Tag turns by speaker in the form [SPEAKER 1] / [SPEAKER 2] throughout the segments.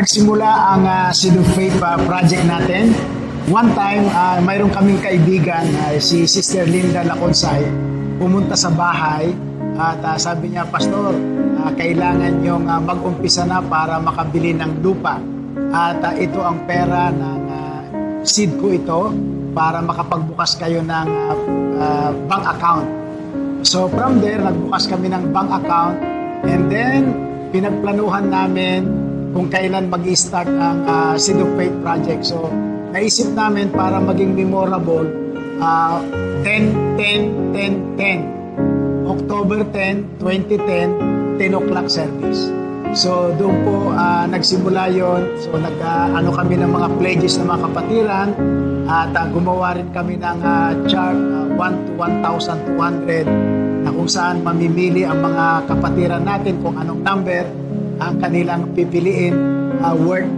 [SPEAKER 1] nagsimula ang Seed of Faith project natin. One time, mayroon kaming kaibigan, si Sister Linda Laconsay, pumunta sa bahay at sabi niya, Pastor, kailangan niyong mag-umpisa na para makabili ng lupa. At ito ang pera ng seed ko ito para makapagbukas kayo ng bank account. So from there, nagbukas kami ng bank account and then pinagplanuhan namin kung kailan mag-i-start ang Seed of Faith project. So naisip namin para maging memorable, 10-10-10-10. October 10, 2010, 10 o'clock service. So doon po nagsimula yon. So nag-ano kami ng mga pledges ng mga kapatiran at gumawa rin kami ng chart 1 to 1,200 na kung saan mamimili ang mga kapatiran natin kung anong number ang kanilang pipiliin worth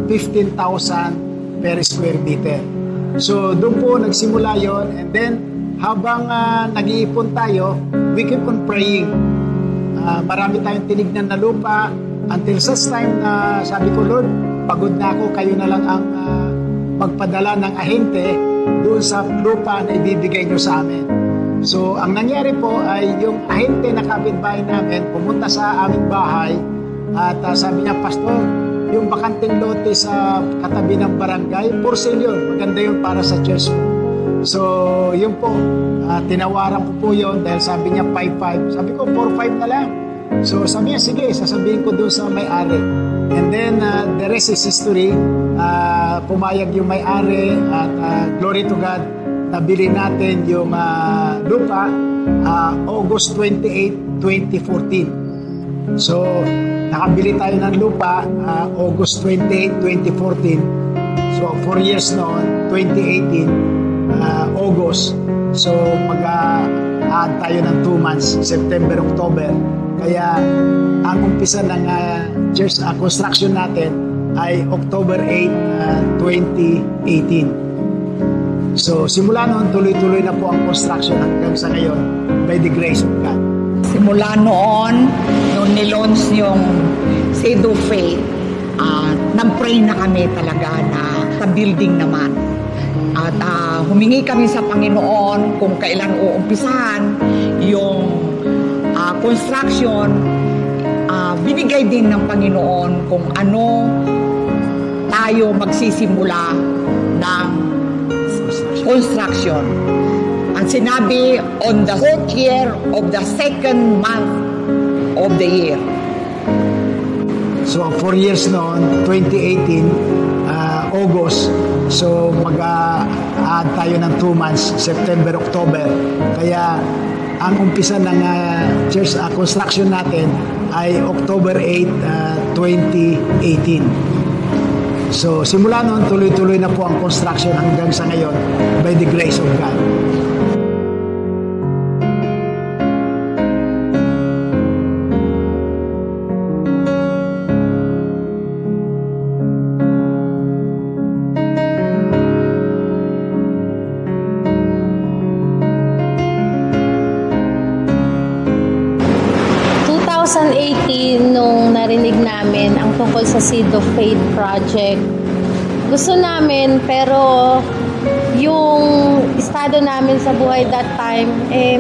[SPEAKER 1] 15,000 per square meter. So doon po nagsimula yon, and then habang nag-iipon tayo, we keep on praying. Marami tayong tinignan na lupa until such time na sabi ko, Lord, pagod na ako, kayo na lang ang magpadala ng ahente doon sa lupa na ibibigay nyo sa amin. So ang nangyari po ay yung ahente na kapitbahay namin pumunta sa aming bahay at sabi niya, Pastor, yung bakanting lote sa katabi ng barangay, for sale yun, maganda yun para sa church. So yun po, tinawaran ko po yun dahil sabi niya 5-5. Sabi ko 4-5 na lang. So sabi niya, sige, sasabihin ko doon sa may-ari. And then the rest is history. Pumayag yung may-ari at glory to God, nabili natin yung lupa August 28, 2014. So nakabili tayo ng lupa August 28, 2014. So 4 years noon, 2018 August. So mag-add tayo ng 2 months, September, October. Kaya ang umpisa ng church construction natin ay October 8, 2018. So simula noon, tuloy-tuloy na po ang construction hanggang sa ngayon by the grace of God.
[SPEAKER 2] Simula noon, nung nilaunch yung Seed of Faith, nag-pray na kami talaga na sa building naman. At humingi kami sa Panginoon kung kailan uumpisahan yung construction. Binigay din ng Panginoon kung ano tayo magsisimula ng construction. Ang sinabi, on the 4th year of the 2nd month of the year.
[SPEAKER 1] So 4 years noon, 2018, August. So mag-add tayo ng 2 months, September, October. Kaya ang umpisa ng church construction natin ay October 8, 2018. So simula noon, tuloy-tuloy na po ang construction hanggang sa ngayon by the grace of God.
[SPEAKER 3] Nung narinig namin ang tungkol sa Seed of Faith project, gusto namin, pero yung estado namin sa buhay that time,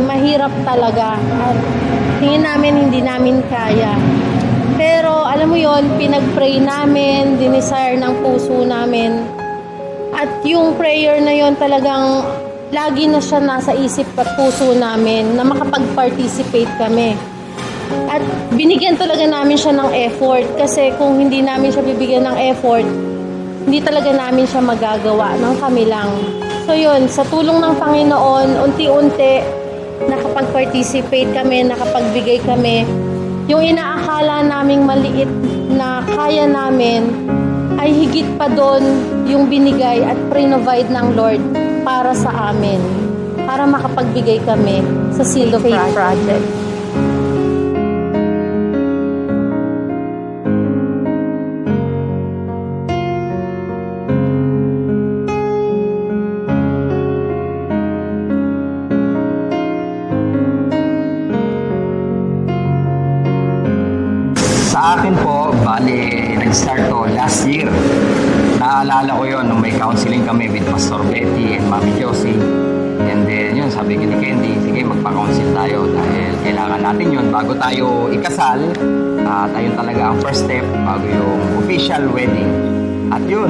[SPEAKER 3] mahirap talaga. At tingin namin hindi namin kaya. Pero alam mo yon, pinag-pray namin, dinesire ng puso namin. At yung prayer na yon talagang lagi na siya nasa isip at puso namin na makapag-participate kami. At binigyan talaga namin siya ng effort kasi kung hindi namin siya bibigyan ng effort, hindi talaga namin siya magagawa ng kami lang. So yun, sa tulong ng Panginoon, unti-unti nakapag-participate kami, nakapagbigay kami. Yung inaakala naming maliit na kaya namin ay higit pa doon yung binigay at provide ng Lord para sa amin, para makapagbigay kami sa Seed of Faith project.
[SPEAKER 4] Sa akin po, bali, nag-start to last year. Naalala ko yon nung may counseling kami with Pastor Betty and Mami Josie. And then yun, sabi ni Candy, sige magpa-counsel tayo dahil kailangan natin yun bago tayo ikasal. At ayun talaga ang first step bago yung official wedding. At yun,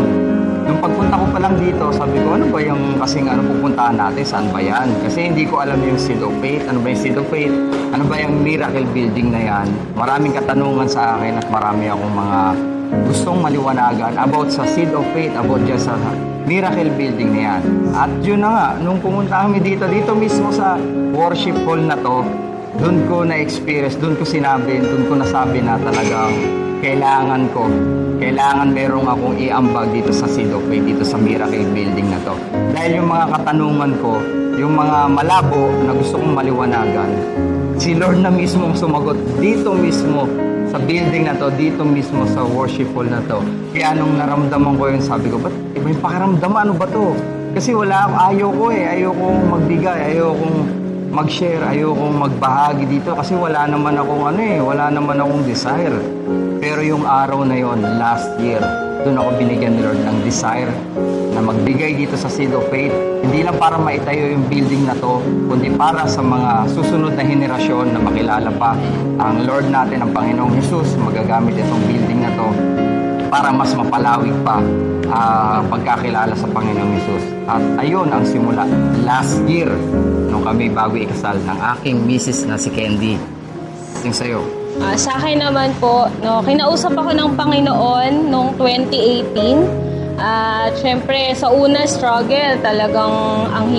[SPEAKER 4] nung pagpunta ko pa lang dito, sabi ko, ano ba yung kasing pupuntahan natin? Saan ba yan? Kasi hindi ko alam yung Seed of Faith. Ano ba yung Seed of Faith? Ano ba yung Miracle Building na yan? Maraming katanungan sa akin at marami akong mga gustong maliwanagan about sa Seed of Faith, about dyan sa Miracle Building na yan. At yun na nga, nung pumunta kami dito mismo sa worship hall na to, doon ko na-experience, doon ko nasabi na talagang kailangan merong akong iambag dito sa Seed of Faith, dito sa Miracle Building na to. Dahil yung mga katanungan ko, yung mga malabo na gusto kong maliwanagan, si Lord na mismo sumagot dito mismo sa building na to, dito mismo sa worship hall na to. Kaya nung naramdaman ko yun, sabi ko, ba't iba yung pakiramdaman? Ano ba to? Kasi ayaw kong magbigay, ayaw kong mag-share, ayaw kong magbahagi dito kasi wala naman akong desire. Pero yung araw na yon, last year, doon ako binigyan ni Lord ng desire na magbigay dito sa Seed of Faith. Hindi lang para maitayo yung building na to, kundi para sa mga susunod na henerasyon na makilala pa ang Lord natin, ang Panginoong Jesus. Magagamit itong building na to para mas mapalawig pa pagkakilala sa Panginoong Jesus. At ayun ang simula last year nung kami bago ikasal ng aking misis na si Candy. Yung sa'yo.
[SPEAKER 5] Sa akin naman po, kinausap ako ng Panginoon noong 2018. At syempre, sa una struggle, talagang ang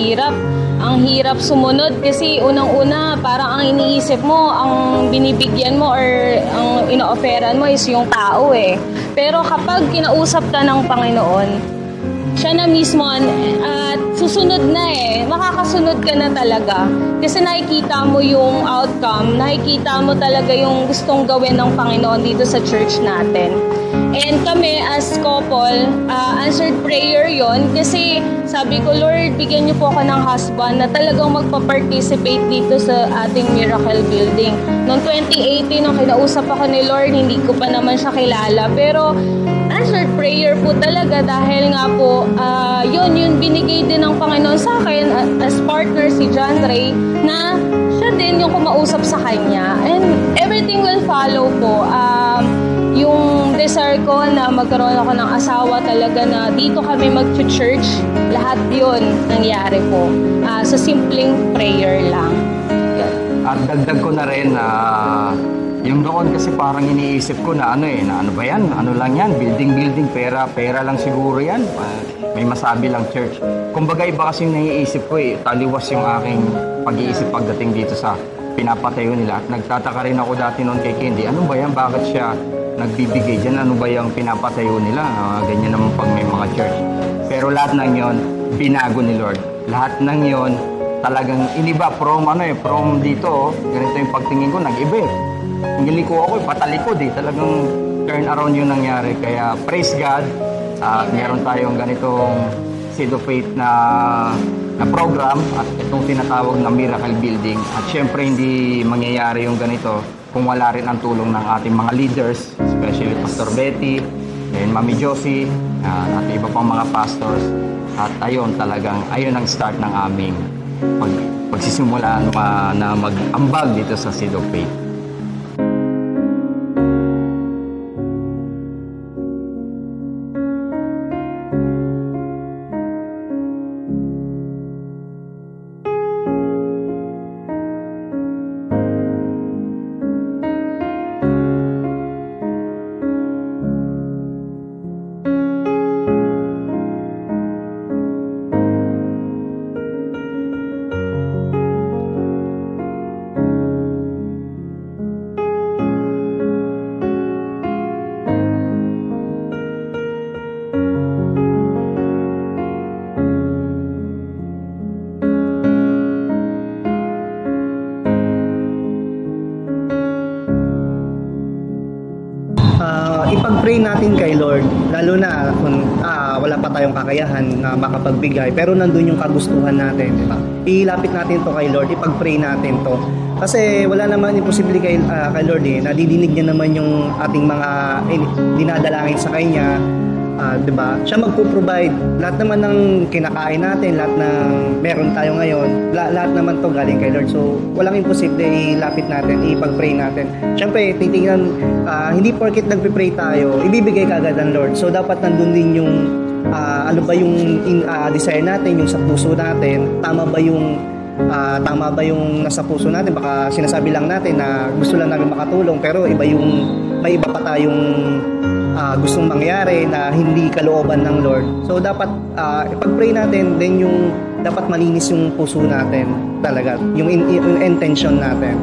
[SPEAKER 5] hirap sumunod kasi unang-una, parang ang iniisip mo, ang binibigyan mo or ang ino-offeran mo is yung tao eh. Pero kapag kinausap ka ng Panginoon, siya na mismo at susunod na makakasunod ka na talaga kasi nakikita mo yung outcome, nakikita mo talaga yung gustong gawin ng Panginoon dito sa church natin. And kami as couple, answered prayer yon kasi sabi ko, Lord, bigyan niyo po ako ng husband na talagang magpa-participate dito sa ating Miracle Building. Noong 2018, nung kinausap ako ni Lord, hindi ko pa naman siya kilala, pero answered prayer po talaga dahil nga po yun binigay din ng Panginoon sa akin as partner si John Ray na siya din yung kumausap sa kanya and everything will follow po. Yung desire ko na magkaroon ako ng asawa talaga na dito kami mag-church, lahat yun nangyari po sa simpleng prayer lang.
[SPEAKER 4] At dagdag ko na rin yung doon kasi parang iniisip ko na ano ba yan? Ano lang yan? Building, pera lang siguro yan. May masabi lang church. Kumbaga iba kasi yung naiisip ko taliwas yung aking pag-iisip pagdating dito sa pinapatayo nila. At nagtataka rin ako dati noon kay Candy, ano ba yan? Bakit siya nagbibigay dyan? Ano ba yung pinapatayo nila? Ganyan naman pag may mga church. Pero lahat ng yon binago ni Lord. Lahat ng yon talagang iniba from dito, ganito yung pagtingin ko, nag-iba Niliko ako, patalikod talagang turn around yung nangyari. Kaya praise God at meron tayong ganitong Seed of Faith na program at itong tinatawag na Miracle Building. At syempre hindi mangyayari yung ganito kung wala rin ang tulong ng ating mga leaders, especially Pastor Betty and Mami Josie at iba pang mga pastors. At ayun ang start ng aming pagsisimula na mag-ambag dito sa Seed of Faith.
[SPEAKER 6] kakayahan na makapagbigay, pero nandun yung kagustuhan natin, di ba? Ilapit natin to kay Lord, ipag-pray natin to. Kasi wala naman imposible kay Lord nadidinig niya naman yung ating mga dinadalangin sa Kanya. Diba? Siya magpo-provide lahat naman ng kinakain natin, lahat ng meron tayo ngayon, lahat naman to galing kay Lord. So walang imposible, ilapit natin, ipag-pray natin. Siyempre titingnan, hindi porket nagpe-pray tayo ibibigay kagad ng Lord. So dapat nandun din yung ano ba yung desire natin, yung sa puso natin, tama ba yung nasa puso natin. Baka sinasabi lang natin na gusto lang namin makatulong, pero may iba pa tayong gustong mangyari na hindi kalooban ng Lord. So dapat ipag-pray natin, then yung dapat malinis yung puso natin talaga, yung intention natin.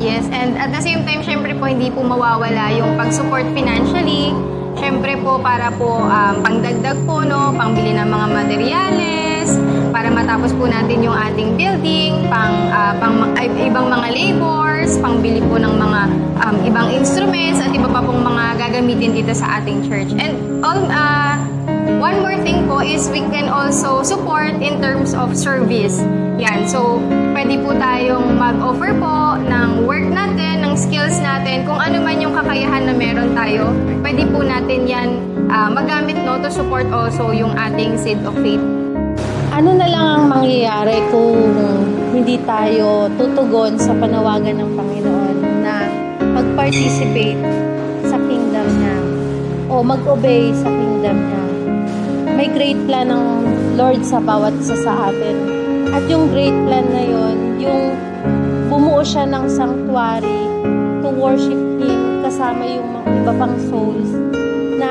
[SPEAKER 7] Yes, and at the same time, syempre po hindi po mawawala yung pag-support financially. Syempre po para po pangdagdag po, no, pangbili ng mga materyales, para matapos po natin yung ating building, ibang mga labors, pangbili po ng mga ibang instruments at iba pa pong mga gagamitin dito sa ating church. And one more thing po is we can also support in terms of service. Yan, so pwede po tayong mag-offer po ng work natin, ng skills natin, kung ano man yung kakayahan na meron tayo, pwede po natin yan magamit, no, to support also yung ating Seed of Faith.
[SPEAKER 3] Ano na lang ang mangyayari kung hindi tayo tutugon sa panawagan ng Panginoon na mag-participate sa kingdom niya o mag-obey sa kingdom niya? May great plan ng Lord sa bawat isa sa atin. At yung great plan na yon, yung bumuo siya ng sanctuary to worship Him kasama yung mga iba pang souls na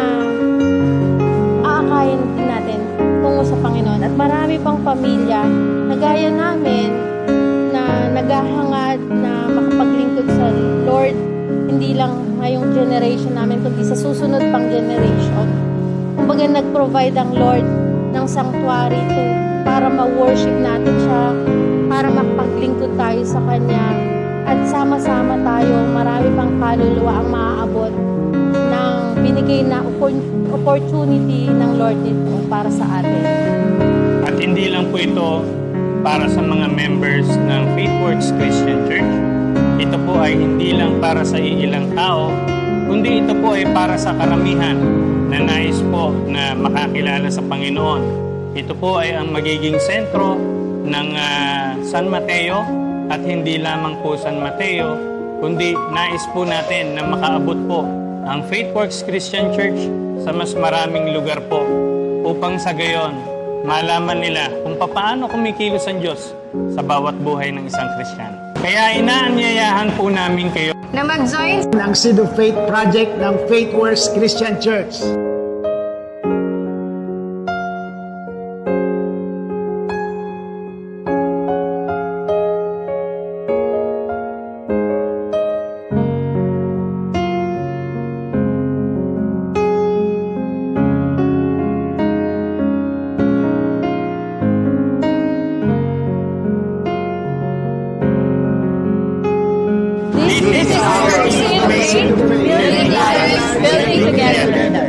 [SPEAKER 3] aakayin din natin tungo sa Panginoon. At marami pang pamilya na gaya namin na naghahangad na makapaglingkod sa Lord, hindi lang ngayong generation namin, kundi sa susunod pang generation. Kumbaga nag-provide ang Lord ng sanctuary para ma-worship natin siya, para makapaglingkod tayo sa Kanya, at sama-sama tayo, marami pang kaluluwa ang maaabot ng binigay na opportunity ng Lord nito para sa atin.
[SPEAKER 8] At hindi lang po ito para sa mga members ng Faithworks Christian Church. Ito po ay hindi lang para sa iilang tao, kundi ito po ay para sa karamihan na nais po na makakilala sa Panginoon. Ito po ay ang magiging sentro ng San Mateo, at hindi lamang po San Mateo, kundi nais po natin na makaabot po ang Faithworks Christian Church sa mas maraming lugar po, upang sa gayon malaman nila kung paano kumikilos ang Diyos sa bawat buhay ng isang Kristiyano. Kaya inaanyayahan po namin kayo
[SPEAKER 7] na mag-join
[SPEAKER 1] ng Seed of Faith Project ng Faithworks Christian Church.
[SPEAKER 5] This is our Seed of Faith, building lives, building together.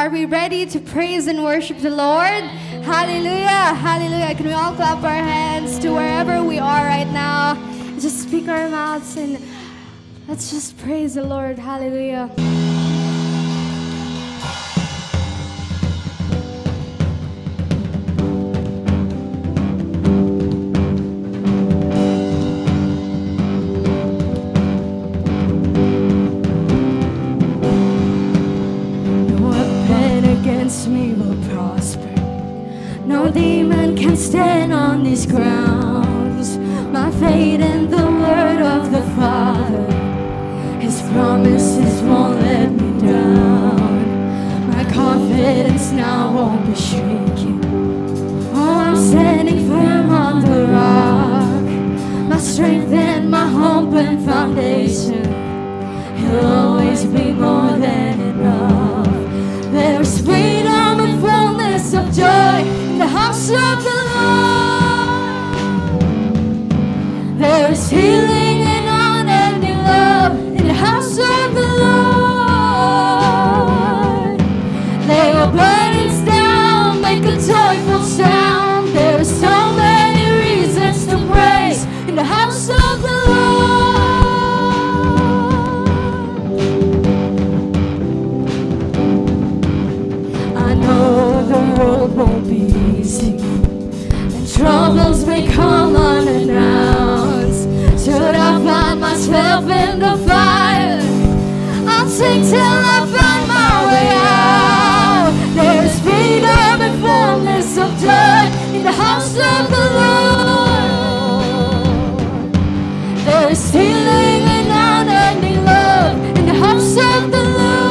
[SPEAKER 9] Are we ready to praise and worship the Lord? Hallelujah, hallelujah. Can we all clap our hands to wherever we are right now? Just speak our mouths and let's just praise the Lord. Hallelujah.
[SPEAKER 10] Me will prosper. No demon can stand on these grounds. My faith in the word of the Father, His promises won't let me down. My confidence now won't be shaken. Oh, I'm standing firm on the rock. My strength and my hope and foundation, He'll always be more than enough. There's freedom and fullness of joy in the house of the Lord. There's healing and unending love in the house of the Lord. Lay your burdens down, make a joyful sound. There are so many reasons to praise in the house of the Lord. Won't be easy, and troubles may come unannounced. Should I find myself in the fire, I'll sing till I find my way out. There's freedom and fullness of joy in the house of the Lord. There's healing and unending love in the house of the Lord.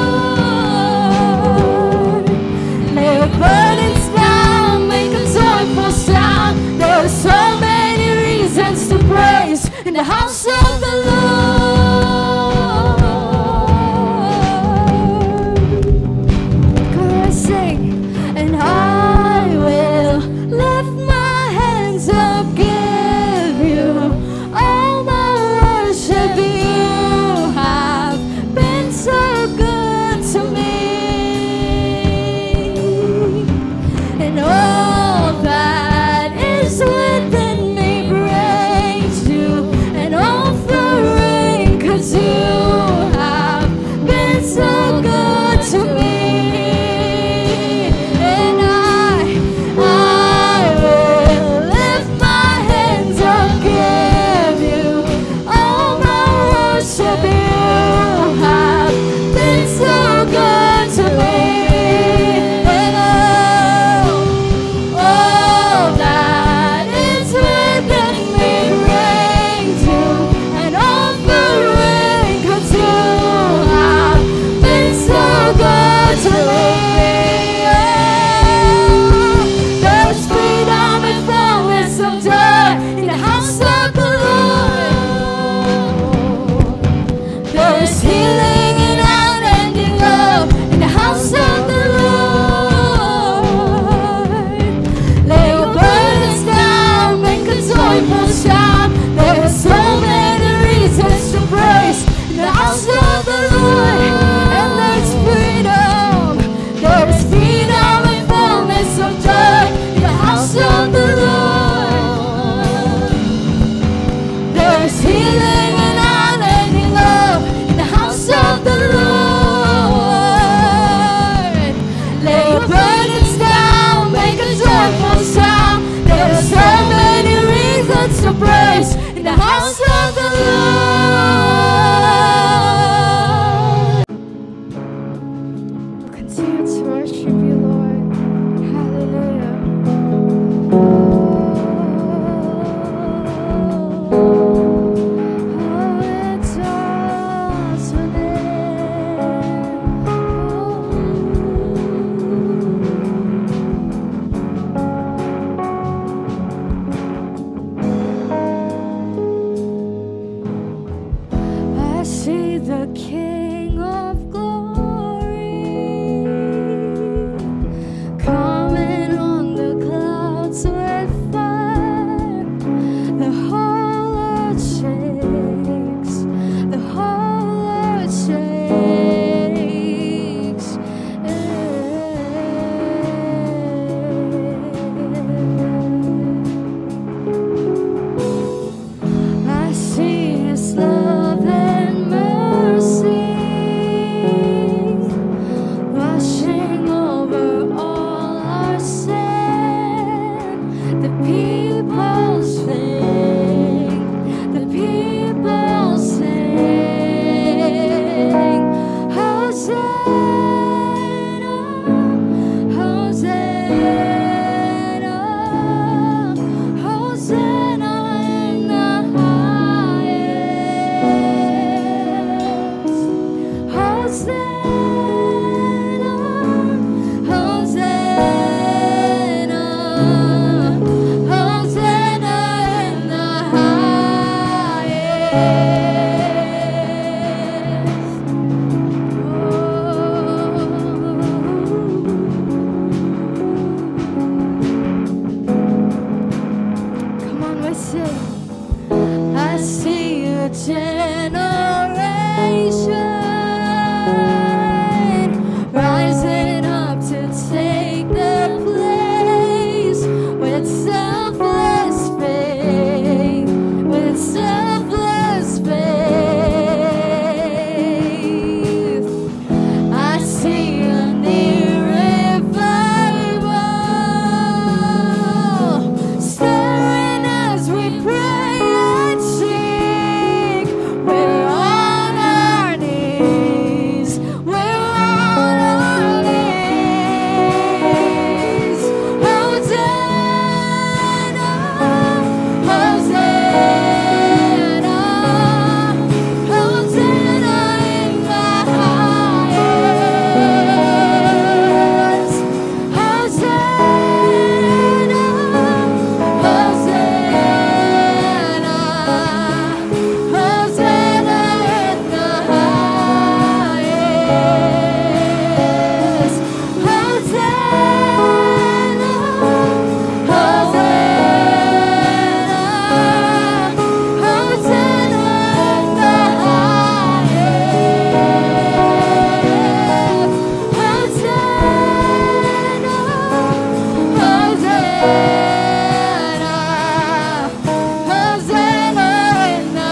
[SPEAKER 10] Lay your burdens sound. There are so many reasons to praise in the house of the Lord. Chorus sing, and I will lift my hands up, give you all my worship. You have been so good to me, and all that is within me praise you and offering, 'cause you have been so good to me. And I will lift my hands up, give you all my worship. You have been so good to me. And all that is within me praise you and offering, 'cause you have been so good to me. There's freedom and fullness of joy in the house of the Lord. There's healing and unending love in the house of the Lord. Lay your burdens down, make a joyful sound. There are so many reasons to praise in the house of the Lord. And there's freedom, there's freedom and fullness of joy in the house of the Lord. There's healing and unending love in the house of the Lord. Lay your burdens down, make a joyful sound. There are so many reasons to praise in the house of the Lord. We'll continue to worship you, Lord. Hallelujah. Oh, it's awesome name. on, we sing. I see a generation rising up to take the place with selfless faith, with selfless faith. I see a new revival stirring as we pray and seek. We're on our knees. We're on our knees. Hosanna, Hosanna, Hosanna in the highest. Hosanna, Hosanna, Hosanna in the highest. Hosanna, Hosanna, Hosanna in the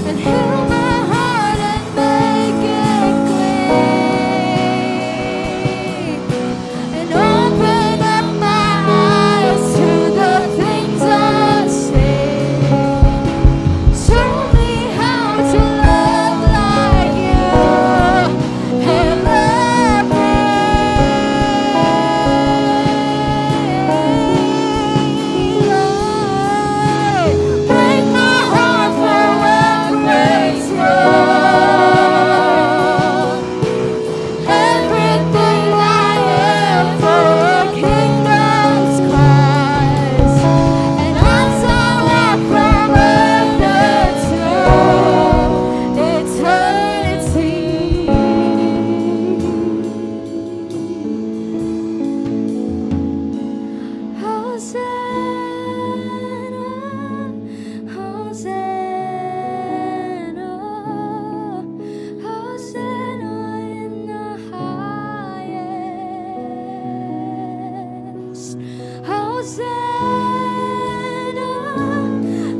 [SPEAKER 10] and heal my heart and make it clean, and open up my eyes to the things unseen. Show me how to love like you have loved me. Break my heart for what breaks yours. Everything I am for a kingdom's cause. And as I walk from earth to eternity. Hosanna, Hosanna, Hosanna in the highest. Hosanna,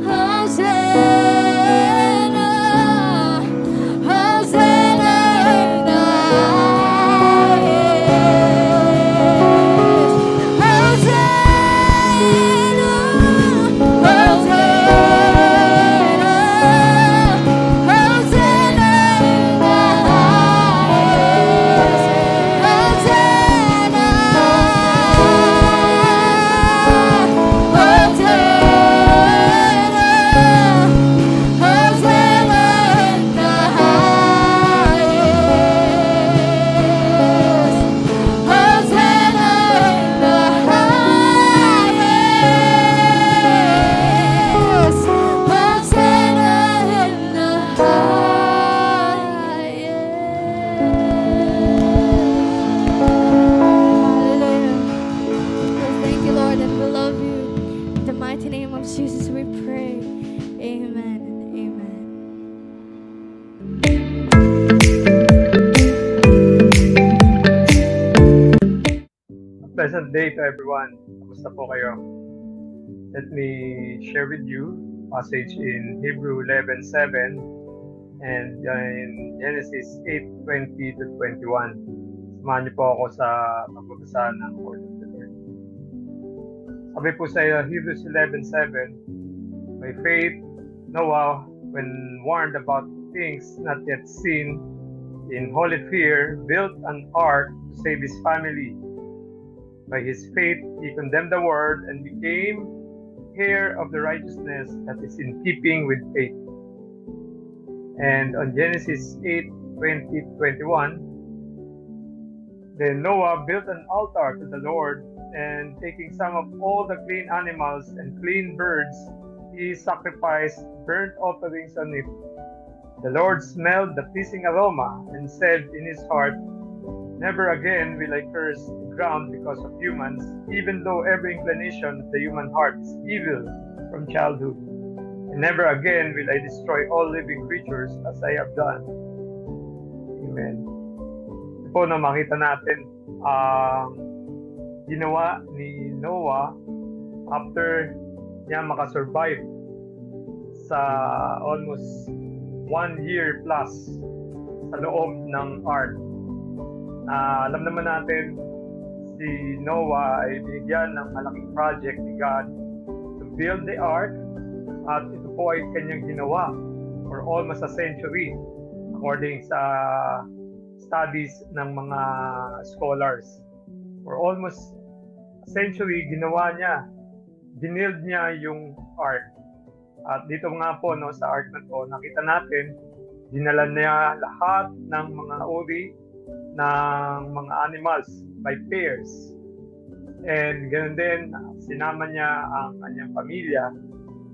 [SPEAKER 10] Hosanna, Hosanna in the highest. Hosanna, Hosanna, Hosanna in the highest. Hosanna,
[SPEAKER 11] Pleasant day to everyone. Kamusta po kayo? Let me share with you passage in Hebrew 11:7 and in Genesis 8:20 to 21. Samahan niyo po ako sa pagbabasa ng Word of the Lord. Sabi po sa Hebrews 11:7, by faith, Noah, when warned about things not yet seen, in holy fear, built an ark to save his family. By his faith, he condemned the world and became heir of the righteousness that is in keeping with faith. And on Genesis 8:20-21, then Noah built an altar to the Lord, and taking some of all the clean animals and clean birds, he sacrificed burnt offerings on it. The Lord smelled the pleasing aroma and said in his heart, "Never again will I curse the ground because of humans, even though every inclination of the human heart is evil from childhood. And never again will I destroy all living creatures as I have done." Amen. Ito po na makita natin ang ginawa ni Noah after niya makasurvive sa almost 1 year plus sa loob ng ark. Alam naman natin, si Noah ay binigyan ng malaking project ni God to build the ark, at ito po ay kanyang ginawa for almost a century according sa studies ng mga scholars. For almost a century, ginawa niya, binild niya yung ark. At dito nga po sa ark na to, nakita natin, dinala niya lahat ng mga uri ng mga animals by pairs. And ganoon din, sinama niya ang kanyang pamilya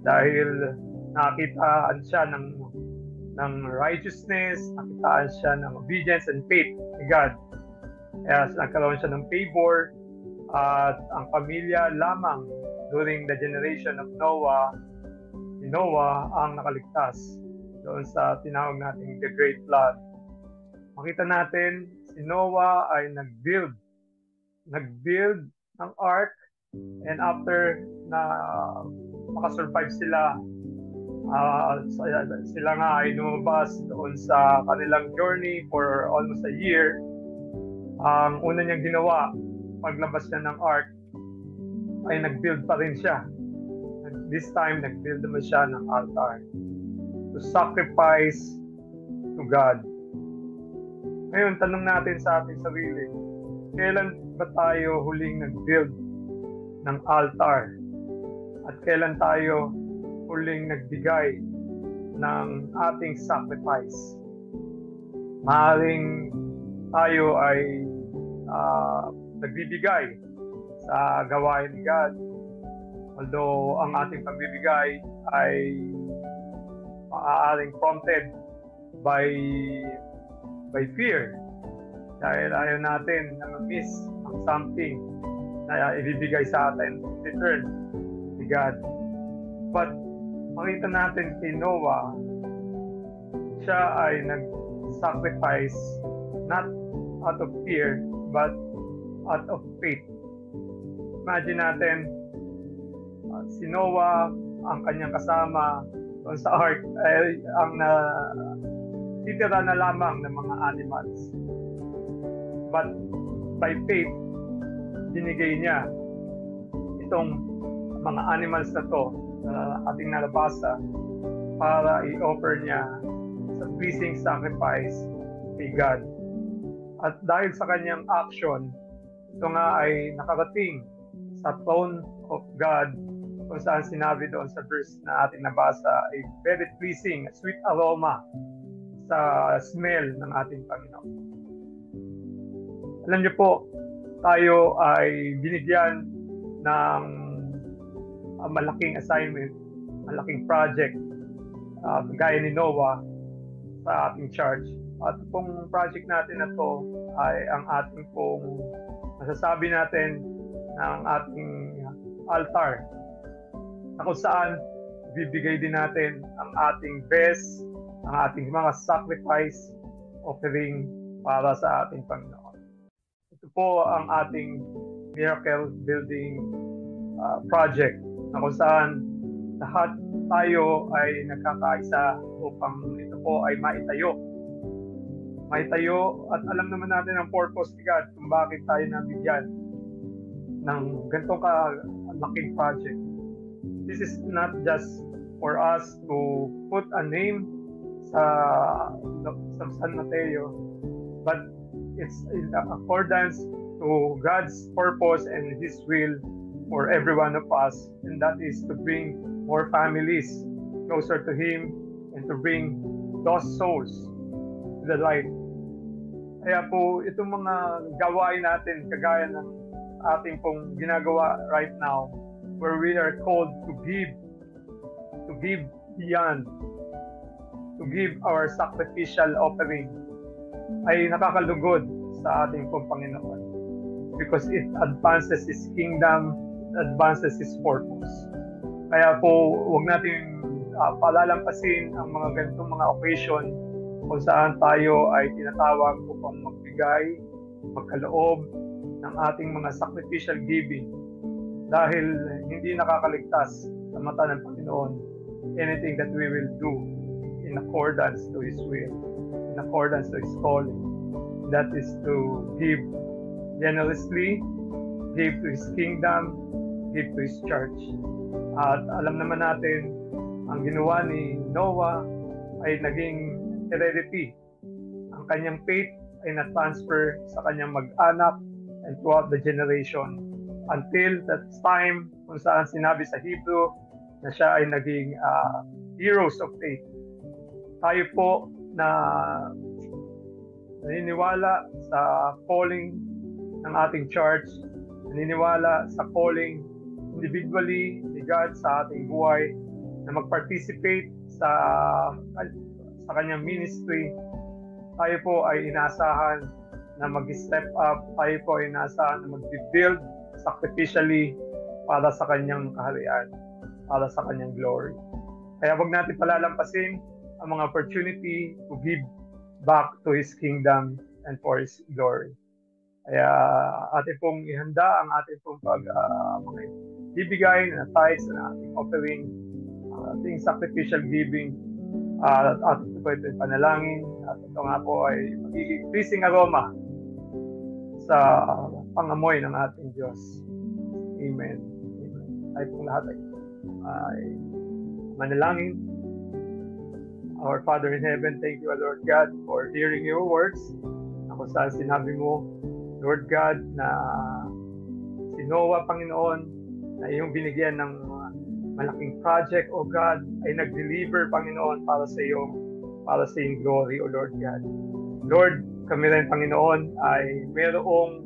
[SPEAKER 11] dahil nakitaan siya ng righteousness, nakitaan siya ng obedience and faith ni God. Kaya nagkaroon siya ng favor, at ang pamilya lamang during the generation of Noah, si Noah ang nakaligtas doon sa tinawag nating the Great Flood. Makita natin, si Noah ay nag-build ng ark, and after na makasurvive sila, sila nga ay lumabas doon sa kanilang journey for almost a year. Ang una niyang ginawa, paglabas niya ng ark, ay nag-build pa rin siya. This time, nag-build naman siya ng altar to sacrifice to God. Ngayon, tanong natin sa ating sarili, kailan ba tayo huling nag-build ng altar? At kailan tayo huling nagbigay ng ating sacrifice? Maaaring tayo ay nagbibigay sa gawain ni God, although ang ating pagbibigay ay maaaring prompted by fear, dahil ayaw natin na ma-miss ang something na ibibigay sa atin in return ni God. But makita natin kay Noah, siya ay nag-sacrifice not out of fear but out of faith. Imagine natin, si Noah, ang kanyang kasama doon sa ark ay ang titira na lamang ng mga animals. But by faith, binigay niya itong mga animals na to na ating nalabasa para i-offer niya sa pleasing sacrifice kay God. At dahil sa kanyang action, ito nga ay nakarating sa throne of God, kung saan sinabi doon sa verse na ating nabasa, a very pleasing, sweet aroma sa smell ng ating Panginoon. Alam niyo po, tayo ay binigyan ng malaking assignment, malaking project, gaya ni Noah sa ating church. At kung project natin na to ay ang ating pong masasabi natin ng ating altar, na kung saan bibigay din natin ang ating best, ang ating mga sacrifice offering para sa ating Panginoon. Ito po ang ating miracle building project, na kung saan lahat tayo ay nagkakaisa upang ito po ay maitayo. At alam naman natin ang purpose ni God kung bakit tayo nabigyan ng ganitong kalaking project. This is not just for us to put a name sa San Mateo, but it's in accordance to God's purpose and His will for every one of us, and that is to bring more families closer to Him and to bring lost souls to the light. Kaya po, itong mga gawain natin, kagaya ng ating pong ginagawa right now, where we are called to give to give beyond, to give our sacrificial offering, ay nakakalugod sa ating pong Panginoon. Because it advances His kingdom, it advances His purpose. Kaya po, huwag natin palalampasin ang mga ganitong mga occasion kung saan tayo ay tinatawag upang magbigay, magkaloob ng ating mga sacrificial giving. Dahil hindi nakakaligtas sa mata ng Panginoon anything that we will do in accordance to His will, in accordance to His calling. That is to give generously, give to His kingdom, give to His church. At alam naman natin, ang ginawa ni Noah ay naging heredity. Ang kanyang faith ay na-transfer sa kanyang mag-anak and throughout the generation until that time kung saan sinabi sa Hebrew na siya ay naging heroes of faith. Tayo po na naniniwala sa calling ng ating church, naniniwala sa calling individually ni God sa ating buhay, na mag-participate sa kanyang ministry. Tayo po ay inaasahan na mag-step up, tayo po ay inaasahan na mag-build sacrificially para sa kanyang kaharian, para sa kanyang glory. Kaya wag natin palalampasin ang mga opportunity to give back to His kingdom and for His glory. Kaya atin pong ihanda ang ating pong mga bibigay na tithes na ating offering, ating sacrificial giving, at ito po ito yung panalangin, at ito nga po ay magiging pleasing aroma sa pangamoy ng ating Diyos. Amen. Amen. Tayo pong lahat ay manalangin. Our Father in heaven, thank you, Lord God, for hearing your words. Na kung saan sinabi mo, Lord God, na si Noah, Panginoon, na iyong binigyan ng malaking project, O God, ay nag-deliver, Panginoon, para sa iyong glory, O Lord God. Lord, kami rin, Panginoon, ay mayroong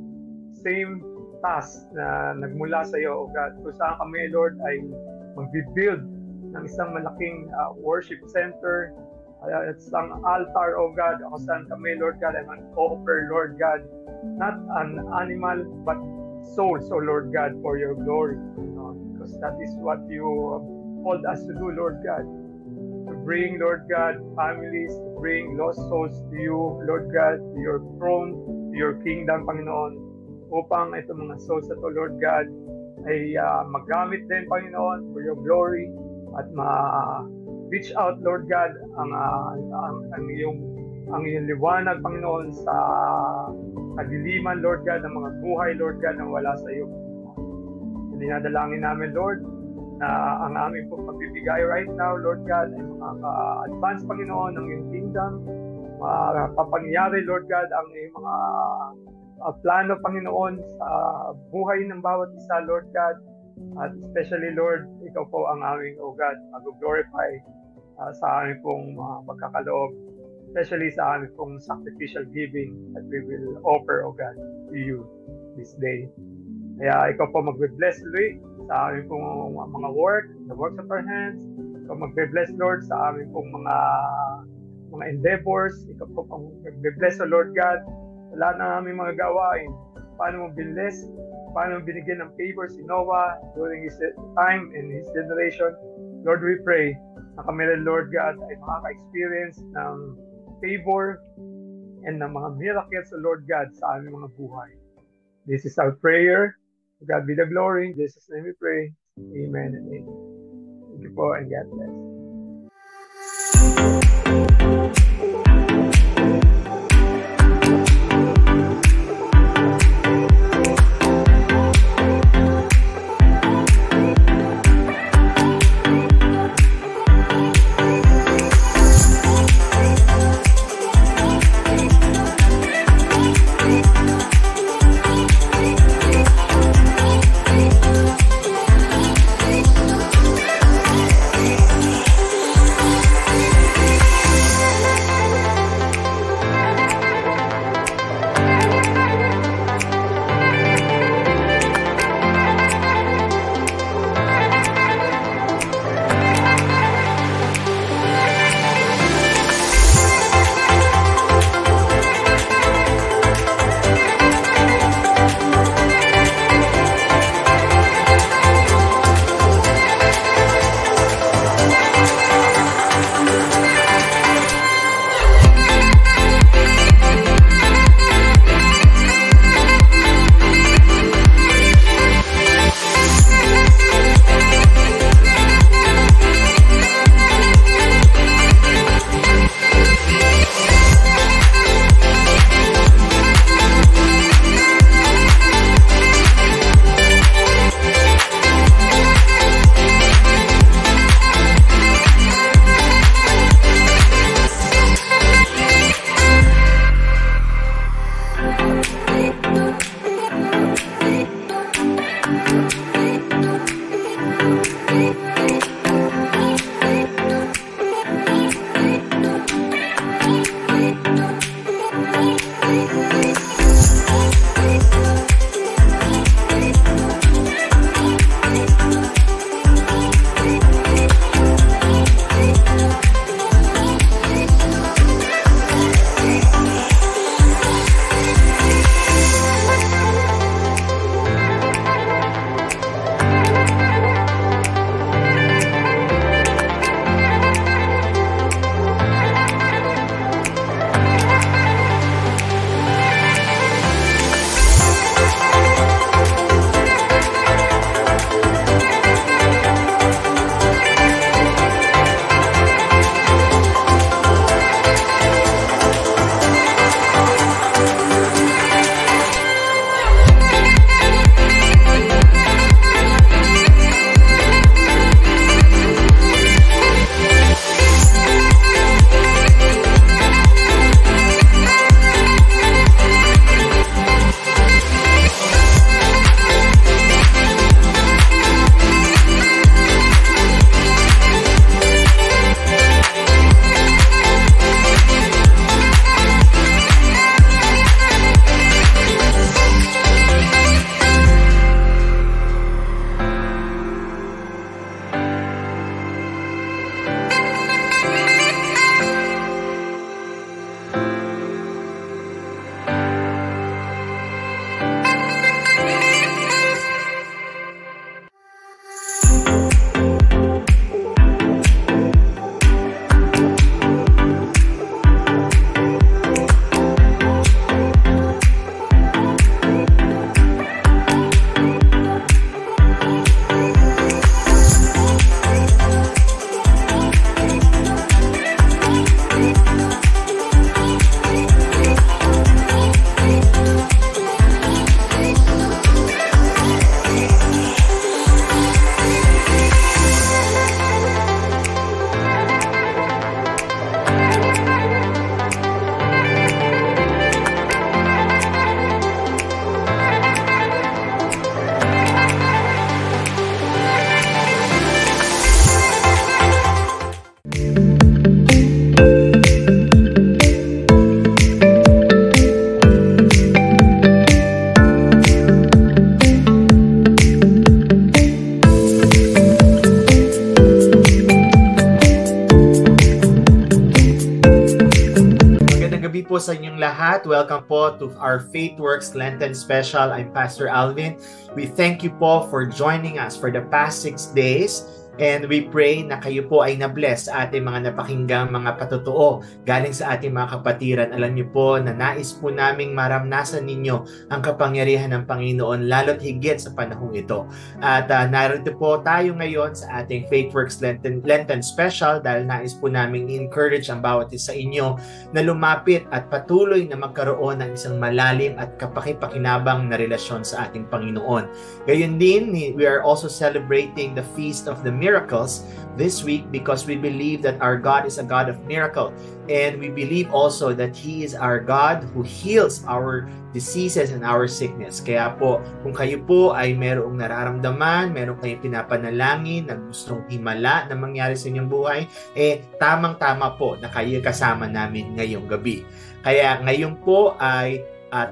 [SPEAKER 11] same task na nagmula sa iyo, O God. Kung saan kami, Lord, ay mag-build ng isang malaking worship center, isang altar, O God, kung saan kami, Lord God, ay mag-offer, Lord God, not an animal, but souls, O Lord God, for your glory. Because that is what you called us to do, Lord God. To bring, Lord God, families, to bring lost souls to you, Lord God, to your throne, to your kingdom, Panginoon, upang itong mga souls na to, Lord God, ay magamit din, Panginoon, for your glory, at ma-reach out, Lord God, ang iyong liwanag, Panginoon, sa kadiliman, Lord God, ng mga buhay, Lord God, na wala sa iyo. Dinadalangin namin, Lord, na ang aming pong pagbibigay right now, Lord God, ay makaka-advance, Panginoon, ng iyong kingdom, papangyari, Lord God, ang iyong mga plano, Panginoon, sa buhay ng bawat isa, Lord God. At especially, Lord, ikaw po ang aming, O God, mag-glorify sa aming pong pagkakaloob, especially sa aming pong sacrificial giving that we will offer, O God, to you this day. Kaya ikaw po mag-bless, Lord, sa aming pong mga work, the works of our hands. Ikaw mag-bless, Lord, sa aming pong mga endeavors. Ikaw po mag-bless, O Lord God, sa lahat ng aming mga gawain. Paano mo binless, paano mo binigyan ng favor si Noah during his time and his generation. Lord, we pray na kami rin, Lord God, ay makaka-experience ng favor and ng mga miracles, O Lord God, sa aming mga buhay. This is our prayer. To God be the glory. In Jesus' name we pray. Amen and amen. Thank you po and God bless.
[SPEAKER 12] po sa inyong lahat. Welcome po to our FaithWorks Lenten Special. I'm Pastor Alvin. We thank you po for joining us for the past 6 days. And we pray na kayo po ay na-bless sa ating mga napakinggang mga patotoo galing sa ating mga kapatiran. Alam niyo po na nais po naming maramnasan ninyo ang kapangyarihan ng Panginoon lalo't higit sa panahong ito. At narito po tayo ngayon sa ating FaithWorks Lenten Special dahil nais po naming encourage ang bawat isa inyo na lumapit at patuloy na magkaroon ng isang malalim at kapakipakinabang na relasyon sa ating Panginoon. Gayon din, we are also celebrating the Feast of the Miracles this week because we believe that our God is a God of miracle, and we believe also that He is our God who heals our diseases and our sickness. Kaya po, kung kayo po ay merong nararamdaman, meron kayong pinapanalangin na gustong himala na mangyari sa inyong buhay, tamang-tama po na kayo kasama namin ngayong gabi. Kaya ngayon po ay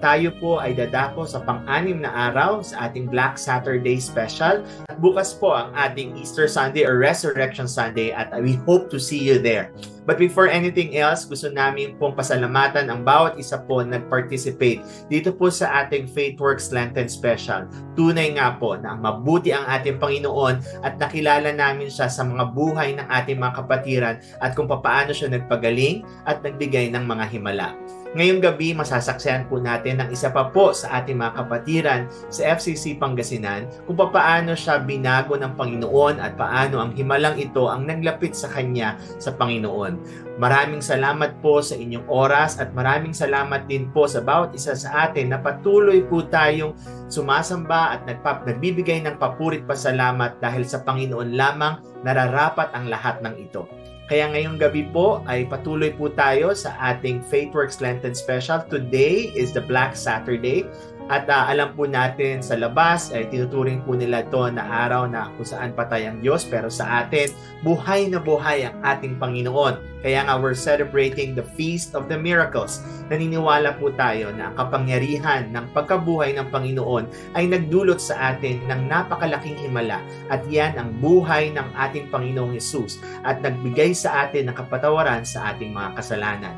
[SPEAKER 12] tayo po ay dadako sa pang-anim na araw sa ating Black Saturday Special. At bukas po ang ating Easter Sunday or Resurrection Sunday at we hope to see you there. But before anything else, gusto namin pong pasalamatan ang bawat isa po nag-participate dito po sa ating FaithWorks Lenten Special. Tunay nga po na mabuti ang ating Panginoon at nakilala namin siya sa mga buhay ng ating mga kapatiran at kung paano siya nagpagaling at nagbigay ng mga himala. Ngayong gabi, masasaksihan po natin ng isa pa po sa ating mga kapatiran sa FCC Pangasinan kung paano siya binago ng Panginoon at paano ang himalang ito ang naglapit sa kanya sa Panginoon. Maraming salamat po sa inyong oras at maraming salamat din po sa bawat isa sa atin na patuloy po tayong sumasamba at nagbibigay ng papurit pasalamat dahil sa Panginoon lamang nararapat ang lahat ng ito. Kaya ngayong gabi po ay patuloy po tayo sa ating FaithWorks Lenten Special. Today is the Black Saturday. At alam po natin sa labas ay tinuturing po nila ito na araw na kung saan patay ang Diyos. Pero sa atin, buhay na buhay ang ating Panginoon. Kaya nga we're celebrating the Feast of the Miracles. Naniniwala po tayo na ang kapangyarihan ng pagkabuhay ng Panginoon ay nagdulot sa atin ng napakalaking himala. At yan ang buhay ng ating Panginoong Jesus at nagbigay sa atin ng kapatawaran sa ating mga kasalanan.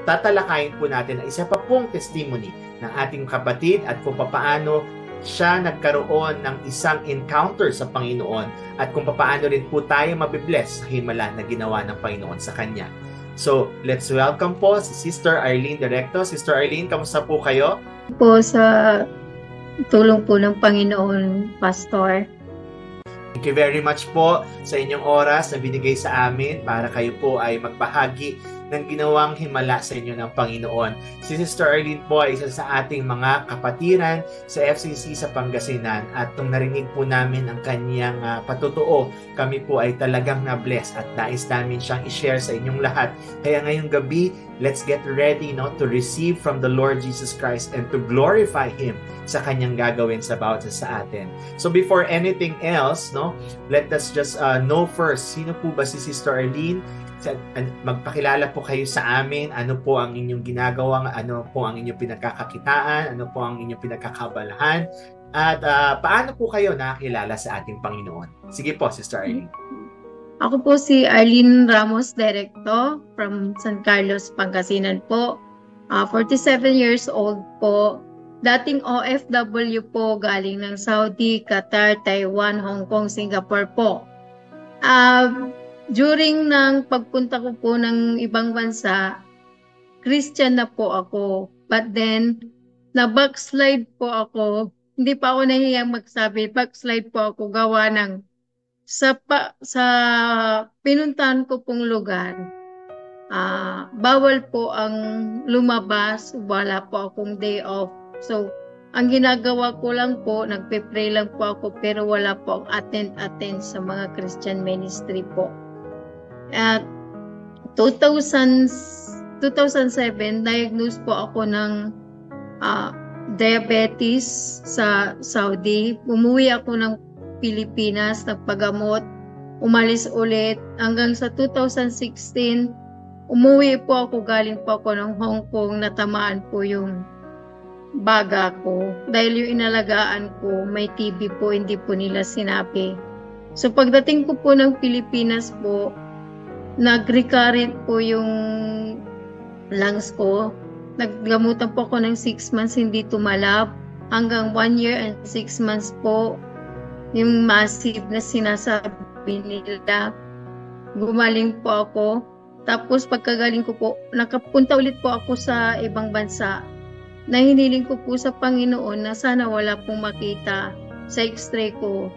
[SPEAKER 12] Tatalakayin po natin ang isa pa pong testimony ng ating kapatid at kung paano siya nagkaroon ng isang encounter sa Panginoon at kung paano rin po tayo mabibless sa himala na ginawa ng Panginoon sa kanya. So, let's welcome po si Sister Arlene Directo. Sister Arlene, kamusta po kayo?
[SPEAKER 13] Po sa tulong po ng Panginoon, Pastor.
[SPEAKER 12] Thank you very much po sa inyong oras na binigay sa amin para kayo po ay magbahagi ng ginawang himala sa inyo ng Panginoon. Si Sister Arlene po ay isa sa ating mga kapatiran sa FCC sa Pangasinan at nung narinig po namin ang kanyang patotoo, kami po ay talagang na-bless at nais namin siyang i-share sa inyong lahat. Kaya ngayong gabi, let's get ready to receive from the Lord Jesus Christ and to glorify Him sa kanyang gagawin sa bawat sa atin. So before anything else, let us just know first, sino po ba si Sister Arlene? Magpakilala po kayo sa amin, ano po ang inyong ginagawa, ano po ang inyong pinagkakakitaan, ano po ang inyong pinagkakabalahan, at paano po kayo nakakilala sa ating Panginoon. Sige po, Sister Arlene.
[SPEAKER 13] Ako po si Arlene Ramos Directo from San Carlos, Pangasinan po. 47 years old po. Dating OFW po, galing ng Saudi, Qatar, Taiwan, Hong Kong, Singapore po. During ng pagpunta ko po ng ibang bansa, Christian na po ako. But then, na-backslide po ako. Hindi pa ako nahihiyang magsabi. Backslide po ako gawa ng sa pinuntahan ko pong lugar. Bawal po ang lumabas. Wala po akong day off. So, ang ginagawa ko lang po, nagpe-pray lang po ako pero wala po akong attend sa mga Christian ministry po. At 2007, diagnosed po ako ng diabetes sa Saudi. Umuwi ako ng Pilipinas, nagpagamot, umalis ulit. Hanggang sa 2016, umuwi po ako, galing po ako ng Hong Kong, natamaan po yung baga ko. Dahil yung inalagaan ko, may TB po, hindi po nila sinabi. So pagdating ko po ng Pilipinas po, nag-recurrent po yung lungs ko. Naggamutan po ako ng 6 months, hindi tumalab. Hanggang 1 year and 6 months po, yung massive na sinasabi nila. Gumaling po ako. Tapos pagkagaling ko po, nakapunta ulit po ako sa ibang bansa. Nahiniling ko po sa Panginoon na sana wala pong makita sa x-ray ko.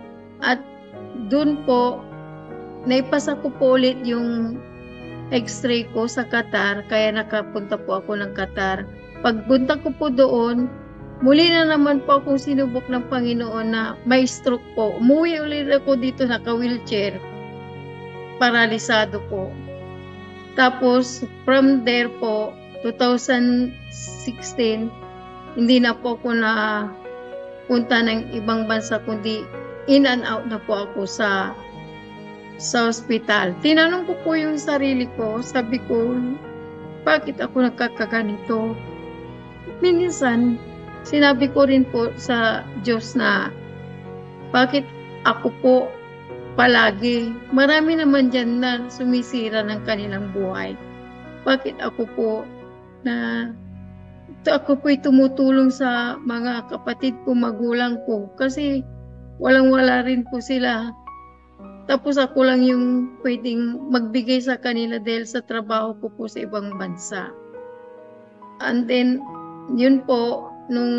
[SPEAKER 13] At doon po, naipasa ko po ulit yung x-ray ko sa Qatar, kaya nakapunta po ako ng Qatar. Pagpunta ko po doon, muli na naman po akong sinubok ng Panginoon na may stroke po. Umuwi ulit ako dito naka-wheelchair. Paralisado po. Tapos, from there po, 2016, hindi na po ako na punta ng ibang bansa, kundi in and out na po ako sa hospital. Tinanong ko po yung sarili ko, sabi ko, bakit ako nagkakaganito? Minsan, sinabi ko rin po sa Diyos na, bakit ako po palagi? Marami naman dyan na sumisira ng kanilang buhay. Bakit ako po na ako po'y tumutulong sa mga kapatid ko, magulang ko, kasi walang-wala rin po sila. Tapos ako lang yung pwedeng magbigay sa kanila dahil sa trabaho ko po sa ibang bansa. And then, yun po, nung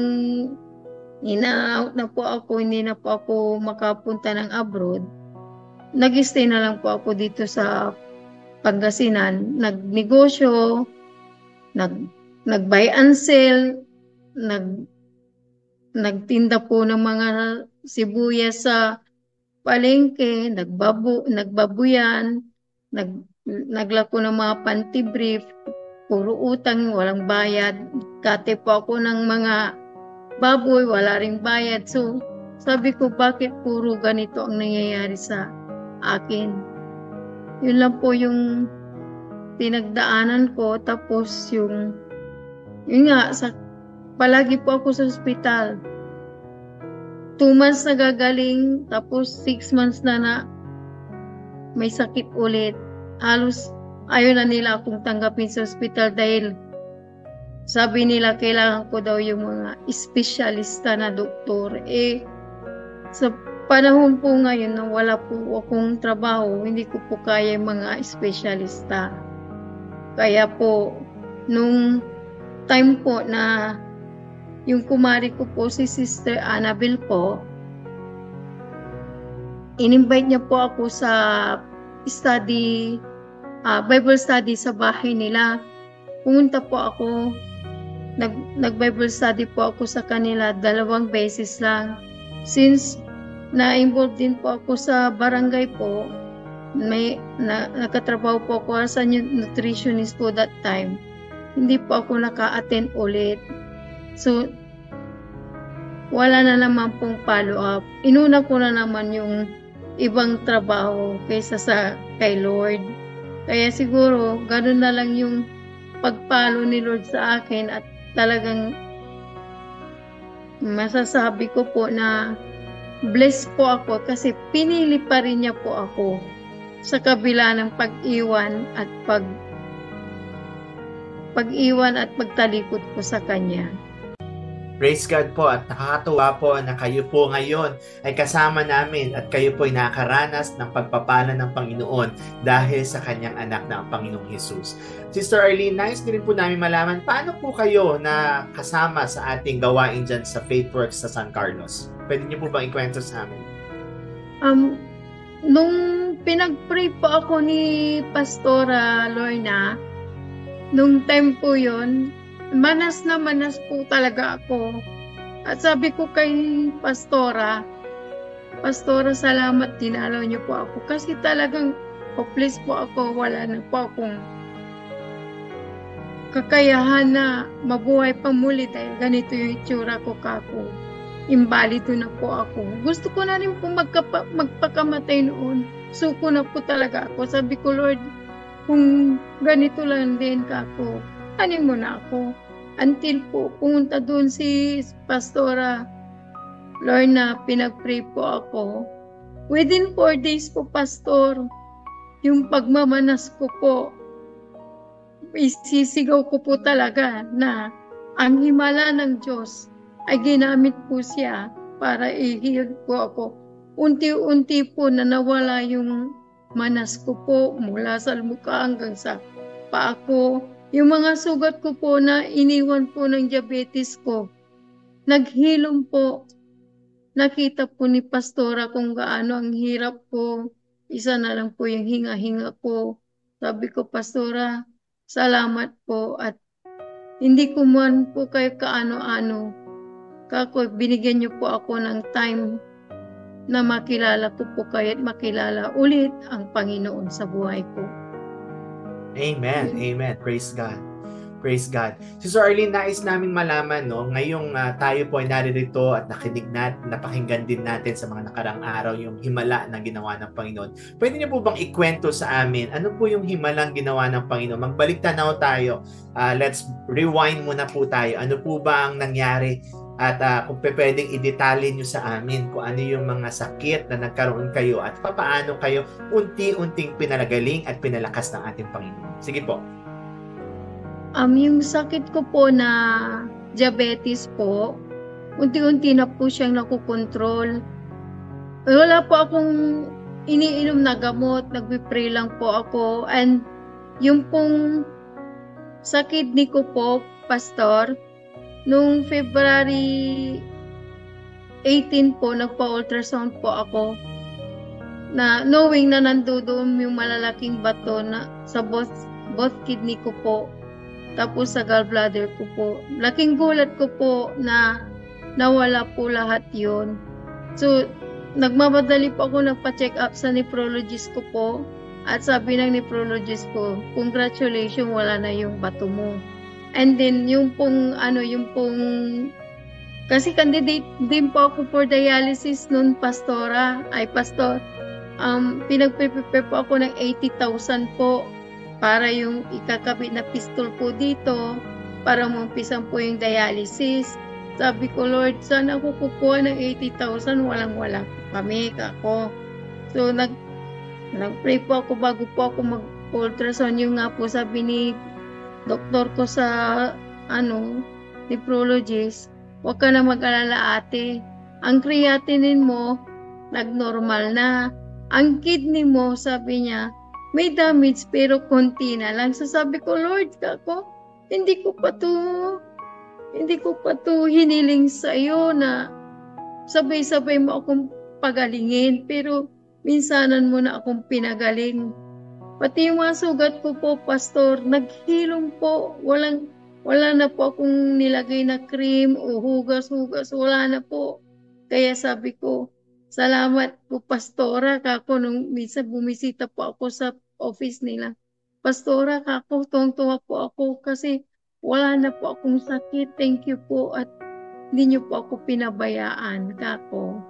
[SPEAKER 13] ina-out na po ako, hindi na po ako makapunta ng abroad, nag-stay na lang po ako dito sa Pangasinan. Nagnegosyo, nag-buy and sell, nagtinda po ng mga sibuyas sa palengke, nagbabuyan, naglako ng mga panty-brief, puro utang, walang bayad. Kate po ako ng mga baboy, wala ring bayad. So, sabi ko, bakit puro ganito ang nangyayari sa akin? Yun lang po yung pinagdaanan ko. Tapos yun nga, palagi po ako sa ospital. 2 months na gagaling, tapos 6 months na may sakit ulit. Halos ayaw na nila akong tanggapin sa ospital dahil sabi nila kailangan ko daw yung mga espesyalista na doktor. Sa panahon po ngayon na wala po akong trabaho, hindi ko po kaya yung mga espesyalista. Kaya po, nung time po na yung kumari ko po, si Sister Annabel po, in-invite niya po ako sa study, Bible study sa bahay nila. Pumunta po ako, nag-Bible study po ako sa kanila 2 beses lang. Since na-involved din po ako sa barangay po, nakatrabaho po ako as a nutritionist po that time. Hindi po ako naka-attend ulit. So, wala na naman pong follow-up. Inuna ko na naman yung ibang trabaho kaysa sa kay Lord. Kaya siguro, gano'n na lang yung pagpalo ni Lord sa akin at talagang masasabi ko po na blessed po ako kasi pinili pa rin niya po ako sa kabila ng pag-iwan at pag-iwan at pagtalikod ko sa Kanya.
[SPEAKER 12] Praise God po at nakakatuwa po na kayo po ngayon ay kasama namin at kayo po ay nakaranas ng pagpapala ng Panginoon dahil sa kanyang anak na ang Panginoong Jesus. Sister Arlene, nice din po namin malaman paano po kayo na kasama sa ating gawain dyan sa FaithWorks sa San Carlos. Pwede niyo po bang ikwento sa amin?
[SPEAKER 13] Nung pinag-pray po ako ni Pastora Lorna, nung time po yun, manas na manas po talaga ako. At sabi ko kay Pastora, salamat, dinalaw niyo po ako. Kasi talagang hopeless po ako, wala na po akong kakayahan na mabuhay pa muli dahil ganito yung itsura ko kako. Imbalido na po ako. Gusto ko na rin po magpakamatay noon. Suko na po talaga ako. Sabi ko, Lord, kung ganito lang din kako, anin mo na ako. Until po, pumunta doon si Pastora Lorna, pinag-pray po ako. Within 4 days po, Pastor, yung pagmamanas ko po, isisigaw ko po talaga na ang himala ng Diyos ay ginamit po siya para i-heal po ako. Unti-unti po na nawala yung manas ko po mula sa mukha hanggang sa paa ko. Yung mga sugat ko po na iniwan po ng diabetes ko, naghilom po. Nakita po ni Pastora kung gaano ang hirap ko. Isa na lang po yung hinga-hinga ko. Sabi ko, Pastora, salamat po at hindi ko man po kayo kaano-ano. Kako, binigyan niyo po ako ng time na makilala ko po kayo at makilala ulit ang Panginoon sa buhay ko.
[SPEAKER 12] Amen. Amen. Praise God. Praise God. Sister Arlene, nais naming malaman, no, ngayong tayo po ay naririto at napakinggan din natin sa mga nakarang araw yung himala na ginawa ng Panginoon. Pwede niyo po bang ikwento sa amin, ano po yung himalang ginawa ng Panginoon? Magbalik tanaw tayo. Let's rewind muna po tayo. Ano po ba ang nangyari? At kung pwedeng i-detalye nyo sa amin kung ano yung mga sakit na nagkaroon kayo at paano kayo unti-unting pinalagaling at pinalakas ng ating Panginoon. Sige po.
[SPEAKER 13] Yung sakit ko po na diabetes po, unti-unti na po siyang nakukontrol. Wala po akong iniinom na gamot, nagpipray lang po ako. And yung pong sa kidney ko po, Pastor, nung February 18 po, nagpa-ultrasound po ako na knowing na nandoon yung malalaking bato na sa both kidney ko po, tapos sa gallbladder ko po. Laking gulat ko po na nawala po lahat yun. So, nagmamadali po ako nagpa-check up sa nephrologist ko po at sabi ng nephrologist ko, congratulations, wala na yung bato mo. And then, yung pong, kasi candidate din po ako for dialysis noon, Pastor. Pinag-prepare po ako ng 80,000 po para yung ikakabit na pistol po dito, para maumpisan po yung dialysis. Sabi ko, Lord, sana ako kukuha ng 80,000, walang-wala kami, kako. So, nag-pray po ako bago po ako mag-ultrasound. Yung nga po sabi ni doktor ko sa nephrologist, huwag ka na mag-alala, ate. Ang creatinine mo, nag-normal na. Ang kidney mo, sabi niya, may damage pero konti na lang. So sabi ko, Lord, kako, hindi ko pa to hiniling sa iyo na sabay-sabay mo akong pagalingin. Pero minsanan mo na akong pinagaling. Pati yung mga sugat ko po, Pastor, naghilom po. Wala na po akong nilagay na cream o hugas-hugas. Wala na po. Kaya sabi ko, salamat po, Pastora. Kako, nung minsan bumisita po ako sa office nila. Pastora, kako, tuwang-tuwa po ako kasi wala na po akong sakit. Thank you po at hindi niyo po ako pinabayaan, kako.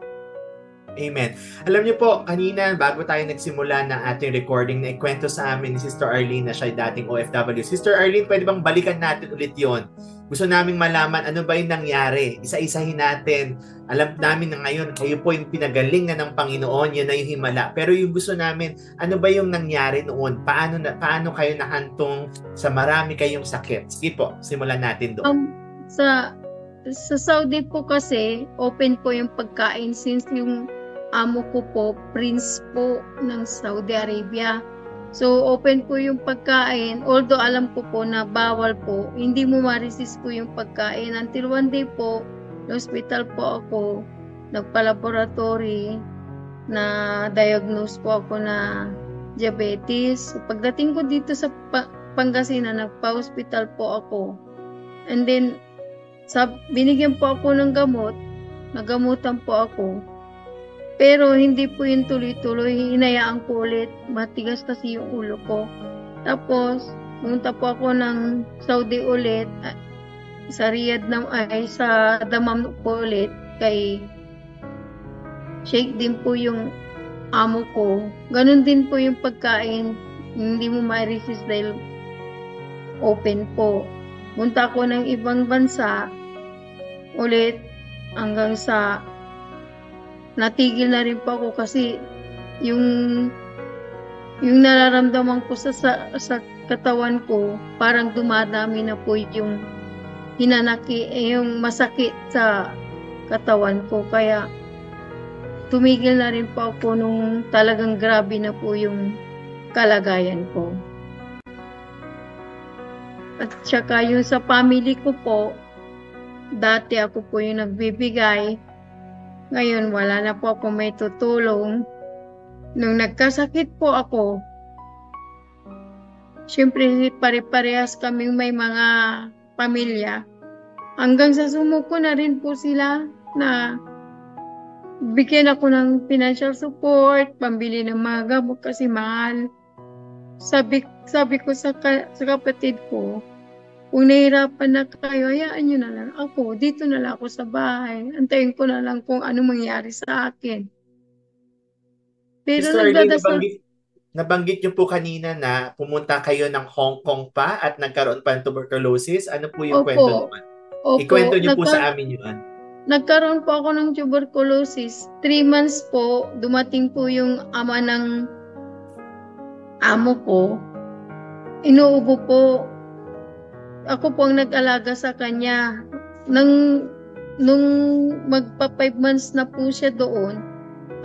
[SPEAKER 12] Amen. Alam niyo po, kanina bago tayo nagsimula ng ating recording, na ikwento sa amin ni Sister Arlene na siya dating OFW. Sister Arlene, pwede bang balikan natin ulit yon? Gusto naming malaman ano ba yung nangyari. Isa-isahin natin. Alam namin na ngayon, kayo po yung pinagaling na ng Panginoon, yan na yung himala. Pero yung gusto namin, ano ba yung nangyari noon? Paano kayo nahantong sa marami kayong sakit? Sige po, simulan natin doon.
[SPEAKER 13] Sa Saudi po kasi, open po yung pagkain since yung amo ko po, prince po ng Saudi Arabia. So, open po yung pagkain. Although alam ko po na bawal po, hindi mo ma-resist po yung pagkain. Until one day po, na hospital po ako, nagpa-laboratory, na diagnose po ako na diabetes. So, pagdating ko dito sa Pangasinan, nagpa-hospital po ako. And then, binigyan po ako ng gamot, nagamutan po ako. Pero hindi po yung tuloy-tuloy, hinayaan ko ulit. Matigas kasi yung ulo ko. Tapos, pumunta po ako ng Saudi ulit, sa Riyadh sa Dammam po ulit, kay Sheikh din po yung amo ko. Ganun din po yung pagkain, hindi mo ma-resist dahil open po. Punta ako ng ibang bansa ulit hanggang sa natigil na rin po ako kasi yung yung nararamdaman ko sa katawan ko, parang dumadami na po yung yung masakit sa katawan ko. Kaya tumigil na rin po ako nung talagang grabe na po yung kalagayan ko. At saka yung sa family ko po, dati ako po yung nagbibigay. Ngayon wala na po ako may tutulong. Nung nagkasakit po ako, syempre pare-parehas kaming may mga pamilya. Hanggang sa sumuko na rin po sila na bigyan ako ng financial support, pambili ng mga gamot kasi mahal. Sabi ko sa kapatid ko, kung nahihirapan na kayo, hayaan nyo na lang ako. Dito na lang ako sa bahay. Antayin ko na lang kung ano mangyari sa akin. Pero
[SPEAKER 12] Sister Arlene, nabanggit nyo po kanina na pumunta kayo ng Hong Kong pa at nagkaroon pa ng tuberculosis. Ano po yung kwento naman? Ikwento nyo po sa amin yun.
[SPEAKER 13] Nagkaroon po ako ng tuberculosis. 3 months po, dumating po yung ama ng amo ko. Inuubo po. Ako po ang nag-alaga sa kanya. Nung magpa 5 months na po siya doon,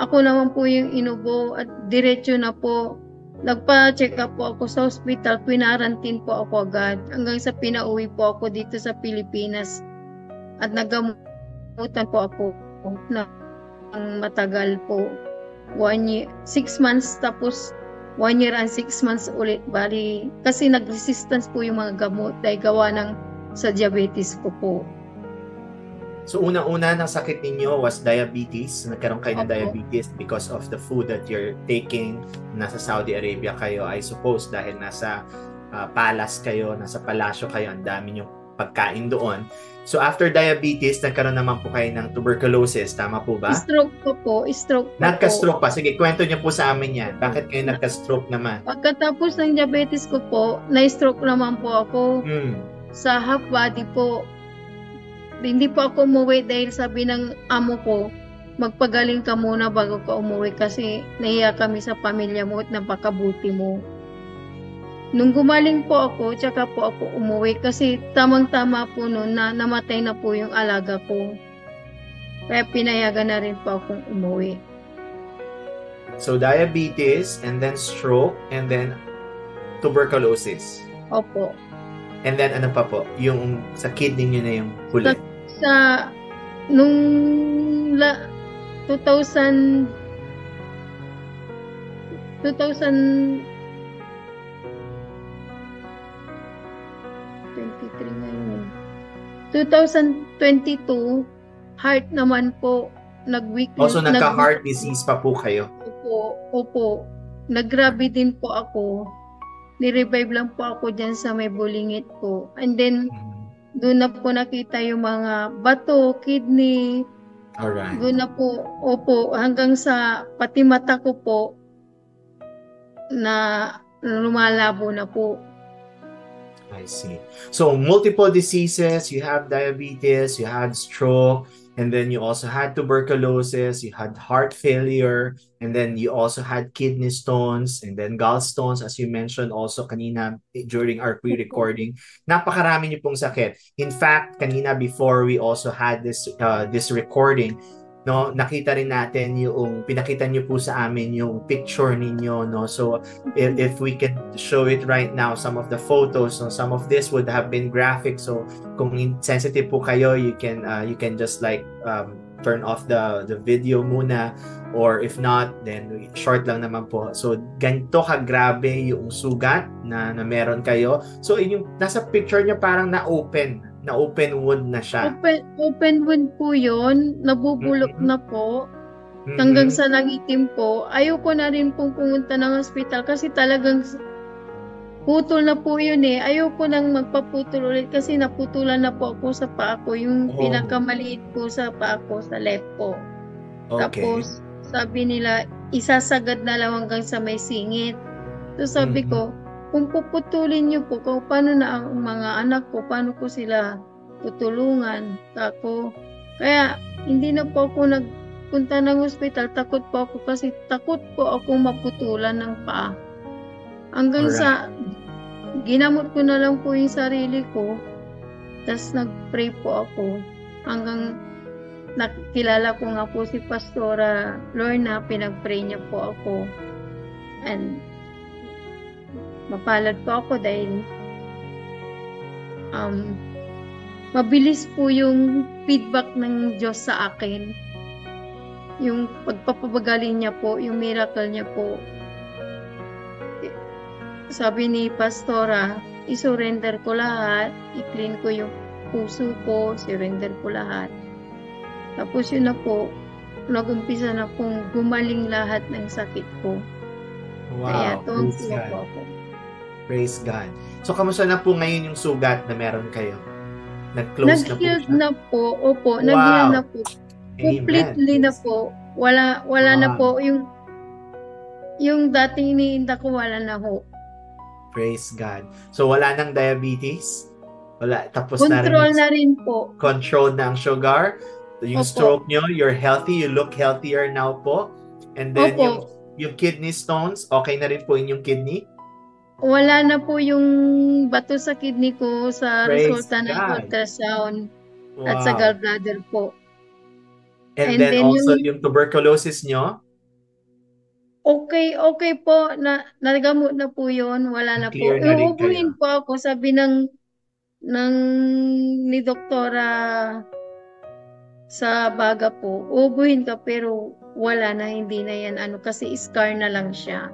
[SPEAKER 13] ako naman po yung inubo at diretso na po. Nagpa-check up po ako sa hospital, pinarantin po ako agad hanggang sa pinauwi po ako dito sa Pilipinas. At nagamutan po ako na matagal po. 1 year, 6 months tapos 1 year and 6 months ulit. Bali, kasi nag-resistance po yung mga gamot dahil gawa ng sa diabetes ko po.
[SPEAKER 12] So unang-una ng sakit ninyo was diabetes. Nagkaroon kayo ng diabetes because of the food that you're taking. Nasa Saudi Arabia kayo, I suppose, dahil nasa palace kayo, nasa palasyo kayo, ang dami nyo pagkain doon. So after diabetes, nagkaroon naman po kayo ng tuberculosis. Tama po ba?
[SPEAKER 13] Stroke po.
[SPEAKER 12] Nagka-stroke pa. Sige, kwento niyo po sa amin yan. Bakit kayo nagka-stroke naman?
[SPEAKER 13] Pagkatapos ng diabetes ko po, na-stroke naman po ako. Sa half body po. Hindi po ako umuwi dahil sabi ng amo ko, magpagaling ka muna bago ka umuwi kasi nahiya kami sa pamilya mo at napakabuti mo. Nung gumaling po ako, tsaka po ako umuwi kasi tamang-tama po noon na namatay na po yung alaga ko. Kaya pinayagan na rin po akong umuwi.
[SPEAKER 12] So diabetes, and then stroke, and then tuberculosis.
[SPEAKER 13] Opo.
[SPEAKER 12] And then ano pa po? Yung sa kidney nyo na yung huli.
[SPEAKER 13] Nung 2023 ngayon. 2022, heart naman po, nag-weekly.
[SPEAKER 12] Also, nagka-heart disease pa po kayo?
[SPEAKER 13] Opo. Nag-grabe din po ako. Ni-revive lang po ako dyan sa may bulingit po. And then, doon na po nakita yung mga bato, kidney.
[SPEAKER 12] Alright.
[SPEAKER 13] Doon na po, hanggang sa pati mata ko po na lumalabo na po.
[SPEAKER 12] I see. So, multiple diseases, you have diabetes, you had stroke, and then you also had tuberculosis, you had heart failure, and then you also had kidney stones, and then gallstones, as you mentioned also kanina during our pre-recording. Napakarami niyo pong sakit. In fact, kanina before we also had this recording, no, nakita rin natin yung pinakita niyo po sa amin yung picture ninyo, no. So if we can show it right now, some of the photos, so some of this would have been graphic. So kung sensitive po kayo, you can just like turn off the video muna, or if not, then short lang naman po. So ganito kagrabe yung sugat na meron kayo. So yung nasa picture niyo parang na-open wound na siya.
[SPEAKER 13] Open wound po yun. Nabubulok na po. Hanggang sa nangitim po. Ayoko na rin pong pumunta ng hospital kasi talagang putol na po yun eh. Ayoko nang magpaputol ulit kasi naputulan na po ako sa paa ko. Yung pinakamaliit po sa paa ko, sa left po.
[SPEAKER 12] Okay.
[SPEAKER 13] Tapos sabi nila, isasagad na lang hanggang sa may singit. So sabi ko, kung puputulin niyo po, paano na ang mga anak ko, paano ko sila tutulungan ako. Kaya hindi na po ako nagpunta ng hospital, takot po ako kasi takot po ako maputulan ng paa. Hanggang
[SPEAKER 12] Alright.
[SPEAKER 13] sa ginamot ko na lang po yung sarili ko. Tapos nag-pray po ako. Hanggang nakilala ko nga po si Pastora Lorna, pinag-pray niya po ako. And mapalad po ako dahil mabilis po yung feedback ng Diyos sa akin. Yung pagpapagaling niya po, yung miracle niya po. Sabi ni Pastora, isurrender ko lahat, i-clean ko yung puso ko, surrender ko lahat. Tapos yun na po, nag-umpisa na pong gumaling lahat ng sakit ko. Kaya
[SPEAKER 12] Wow, praise
[SPEAKER 13] tuwang-tuwa
[SPEAKER 12] God.
[SPEAKER 13] po ako.
[SPEAKER 12] Praise God. So, kamusta na po ngayon yung sugat na meron kayo? Nag-close na po
[SPEAKER 13] Nag-healed
[SPEAKER 12] siya?
[SPEAKER 13] na po, opo,
[SPEAKER 12] Wow.
[SPEAKER 13] nag-healed na po.
[SPEAKER 12] Amen.
[SPEAKER 13] Completely na po. Wala na
[SPEAKER 12] Wow.
[SPEAKER 13] po yung dating iniinda ko, wala na ho.
[SPEAKER 12] Praise God. So, wala nang diabetes? Wala. Tapos
[SPEAKER 13] Control
[SPEAKER 12] na
[SPEAKER 13] na rin po.
[SPEAKER 12] control na ang sugar. Yung
[SPEAKER 13] Opo.
[SPEAKER 12] stroke nyo, you're healthy. You look healthier now po. And then,
[SPEAKER 13] Opo.
[SPEAKER 12] yung kidney stones, okay na rin po inyong kidney?
[SPEAKER 13] Wala na po yung bato sa kidney ko sa
[SPEAKER 12] Praise
[SPEAKER 13] resulta ng
[SPEAKER 12] God.
[SPEAKER 13] ultrasound at
[SPEAKER 12] Wow.
[SPEAKER 13] sa gallbladder po.
[SPEAKER 12] And
[SPEAKER 13] And
[SPEAKER 12] then
[SPEAKER 13] then
[SPEAKER 12] also, yung tuberculosis nyo,
[SPEAKER 13] Okay po, nagamot na po yun, wala na po.
[SPEAKER 12] clear na rin
[SPEAKER 13] Uubuhin
[SPEAKER 12] kayo.
[SPEAKER 13] po ako, sabi ni Doktora sa baga po, uubuhin ka pero wala na, hindi na yan, kasi scar na lang siya.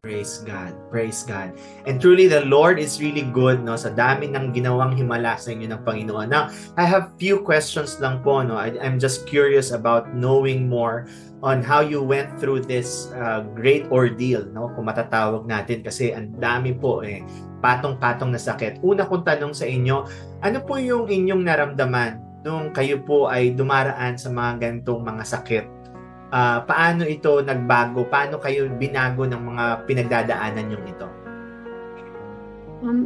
[SPEAKER 12] Praise God. Praise God. And truly, the Lord is really good, no? Sa dami ng ginawang himala sa inyo ng Panginoon. Now, I have few questions lang po, no? I'm just curious about knowing more on how you went through this great ordeal, no? Kung matatawag natin, kasi ang dami po, patong-patong na sakit. Una kong tanong sa inyo, ano po yung inyong naramdaman nung kayo po ay dumaraan sa mga ganitong mga sakit? Paano ito nagbago? Paano kayo binago ng mga pinagdadaanan yung ito?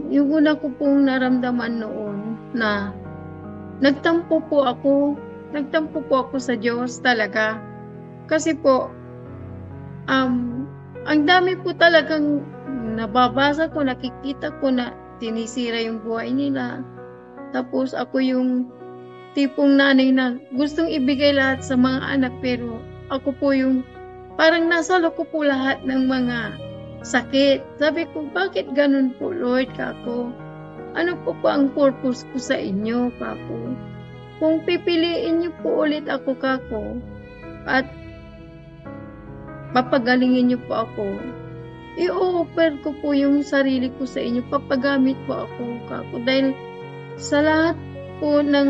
[SPEAKER 13] Yung una ko pong naramdaman noon na nagtampo po ako sa Diyos talaga. Kasi po, ang dami po talagang nababasa ko, nakikita ko na sinisira yung buhay nila. Tapos ako yung tipong nanay na gustong ibigay lahat sa mga anak, pero ako po yung parang nasa loob ko po lahat ng mga sakit. Sabi ko, bakit ganun po, Lord, kako? Ano po ang purpose ko sa inyo, kako? Kung pipiliin niyo po ulit ako, kako, at papagalingin niyo po ako, i-offer ko po yung sarili ko sa inyo, papagamit po ako, kako. Dahil sa lahat po ng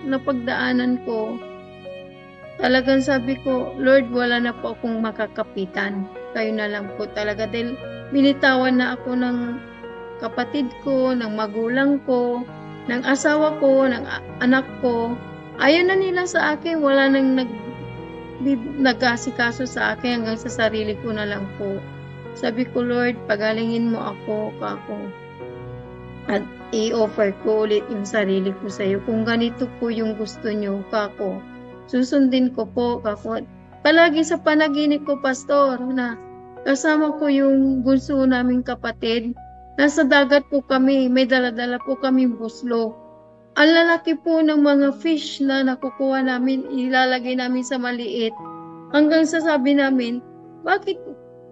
[SPEAKER 13] napagdaanan ko, talagang sabi ko, Lord, wala na po akong makakapitan. Kayo na lang po talaga. Dahil binitawan na ako ng kapatid ko, ng magulang ko, ng asawa ko, ng anak ko. Ayaw na nila sa akin. Wala nang nag-asikaso sa akin, hanggang sa sarili ko na lang po. Sabi ko, Lord, pagalingin mo ako, kako. At i-offer ko ulit yung sarili ko sa iyo. Kung ganito po yung gusto nyo, kako, susundin ko po, kako. Palagi sa panaginip ko, Pastor, na kasama ko yung bunso naming kapatid. Nasa dagat po kami, may dala-dala po kami buslo. Ang lalaki po ng mga fish na nakukuha namin, ilalagay namin sa maliit. Hanggang sa sabi namin, bakit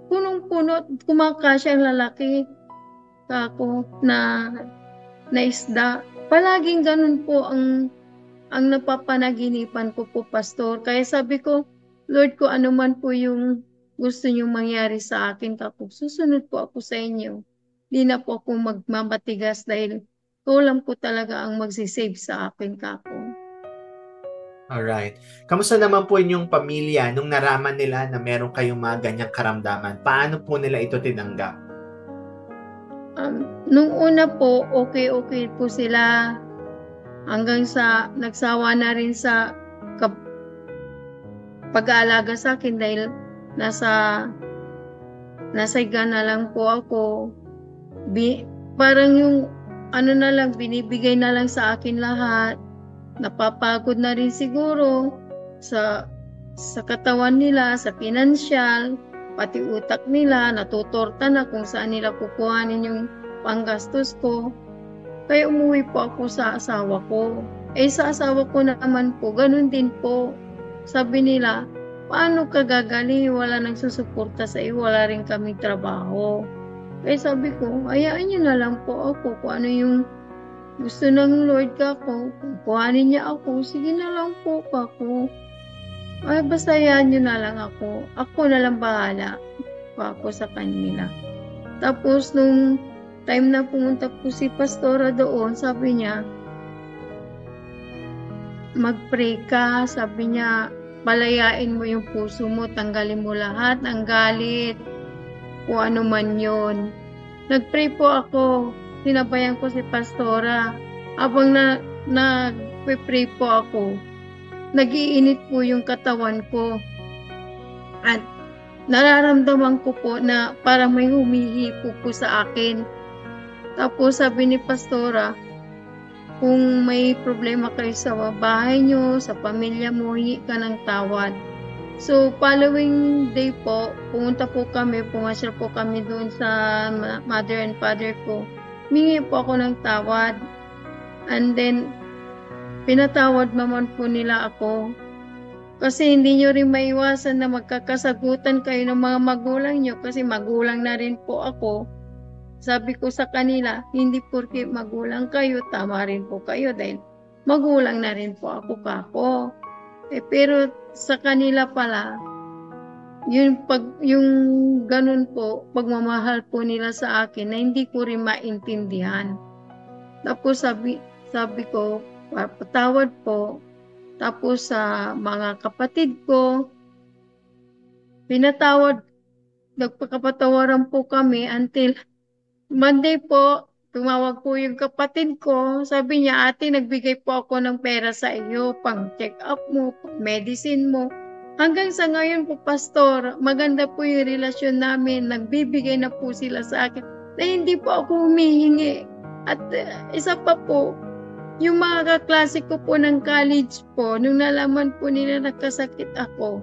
[SPEAKER 13] punong-puno, kumakasya ang lalaki, kako, na isda. Palaging ganun po ang napapanaginipan ko po, Pastor. Kaya sabi ko, Lord, ko ano man po yung gusto niyong mangyari sa akin, kako, susunod po ako sa inyo. Di na po ako magmamatigas dahil kulang po talaga ang magsisave sa akin, kako.
[SPEAKER 12] Alright. Kamusta naman po inyong pamilya nung naraman nila na meron kayong mga ganyang karamdaman? Paano po nila ito tinanggap?
[SPEAKER 13] Nung una po, okay po sila. Hanggang sa nagsawa na rin sa pag-aalaga sa akin dahil nasa higa na lang po ako. Parang yung na lang, binibigay na lang sa akin lahat. Napapagod na rin siguro sa katawan nila, sa financial. pati utak nila, natutorta na kung saan nila kukuhanin yung panggastos ko. Kaya umuwi po ako sa asawa ko. Sa asawa ko naman po, ganun din po. Sabi nila, paano ka gagaling? Wala nang susuporta sa iyo, wala rin kaming trabaho. Kaya sabi ko, hayaan niyo na lang po ako kung ano yung gusto ng Lord kako. Kung kuhanin niya ako, sige na lang po kako. Ay, basta hayaan niyo na lang ako. Ako na lang bahala pa ako sa kanila. Tapos nung time na pumunta po si Pastora doon, sabi niya, mag-pray ka. Sabi niya, palayain mo yung puso mo, tanggalin mo lahat ng galit, kung ano man yun. Nag-pray po ako. Sinabayan ko si Pastora. Habang nag-pray po ako, nag-iinit po yung katawan ko. At nararamdaman ko po na parang may humihipo po sa akin. Tapos sabi ni Pastora, kung may problema kayo sa bahay nyo, sa pamilya mo, hingi ka ng tawad. So, following day po, pumunta po kami, pumasyal po kami doon sa mother and father ko. Mingi po ako ng tawad. And then, pinatawad naman po nila ako. Kasi hindi nyo rin maiwasan na magkakasagutan kayo ng mga magulang nyo kasi magulang na rin po ako. Sabi ko sa kanila, hindi porke magulang kayo, tama rin po kayo dahil magulang na rin po ako kako. Pero sa kanila pala, yung ganun po, pagmamahal po nila sa akin na hindi ko rin maintindihan. Tapos sabi ko, patawad po. Tapos sa mga kapatid ko, pinatawad, nagpakapatawaran po kami until Monday po, tumawag po yung kapatid ko. Sabi niya, ate, nagbigay po ako ng pera sa iyo, pang check up mo, pang medicine mo. Hanggang sa ngayon po, Pastor, maganda po yung relasyon namin. Nagbibigay na po sila sa akin na hindi po ako humihingi. At isa pa po, yung mga kaklase ko po ng college po, nung nalaman po nila nagkasakit ako,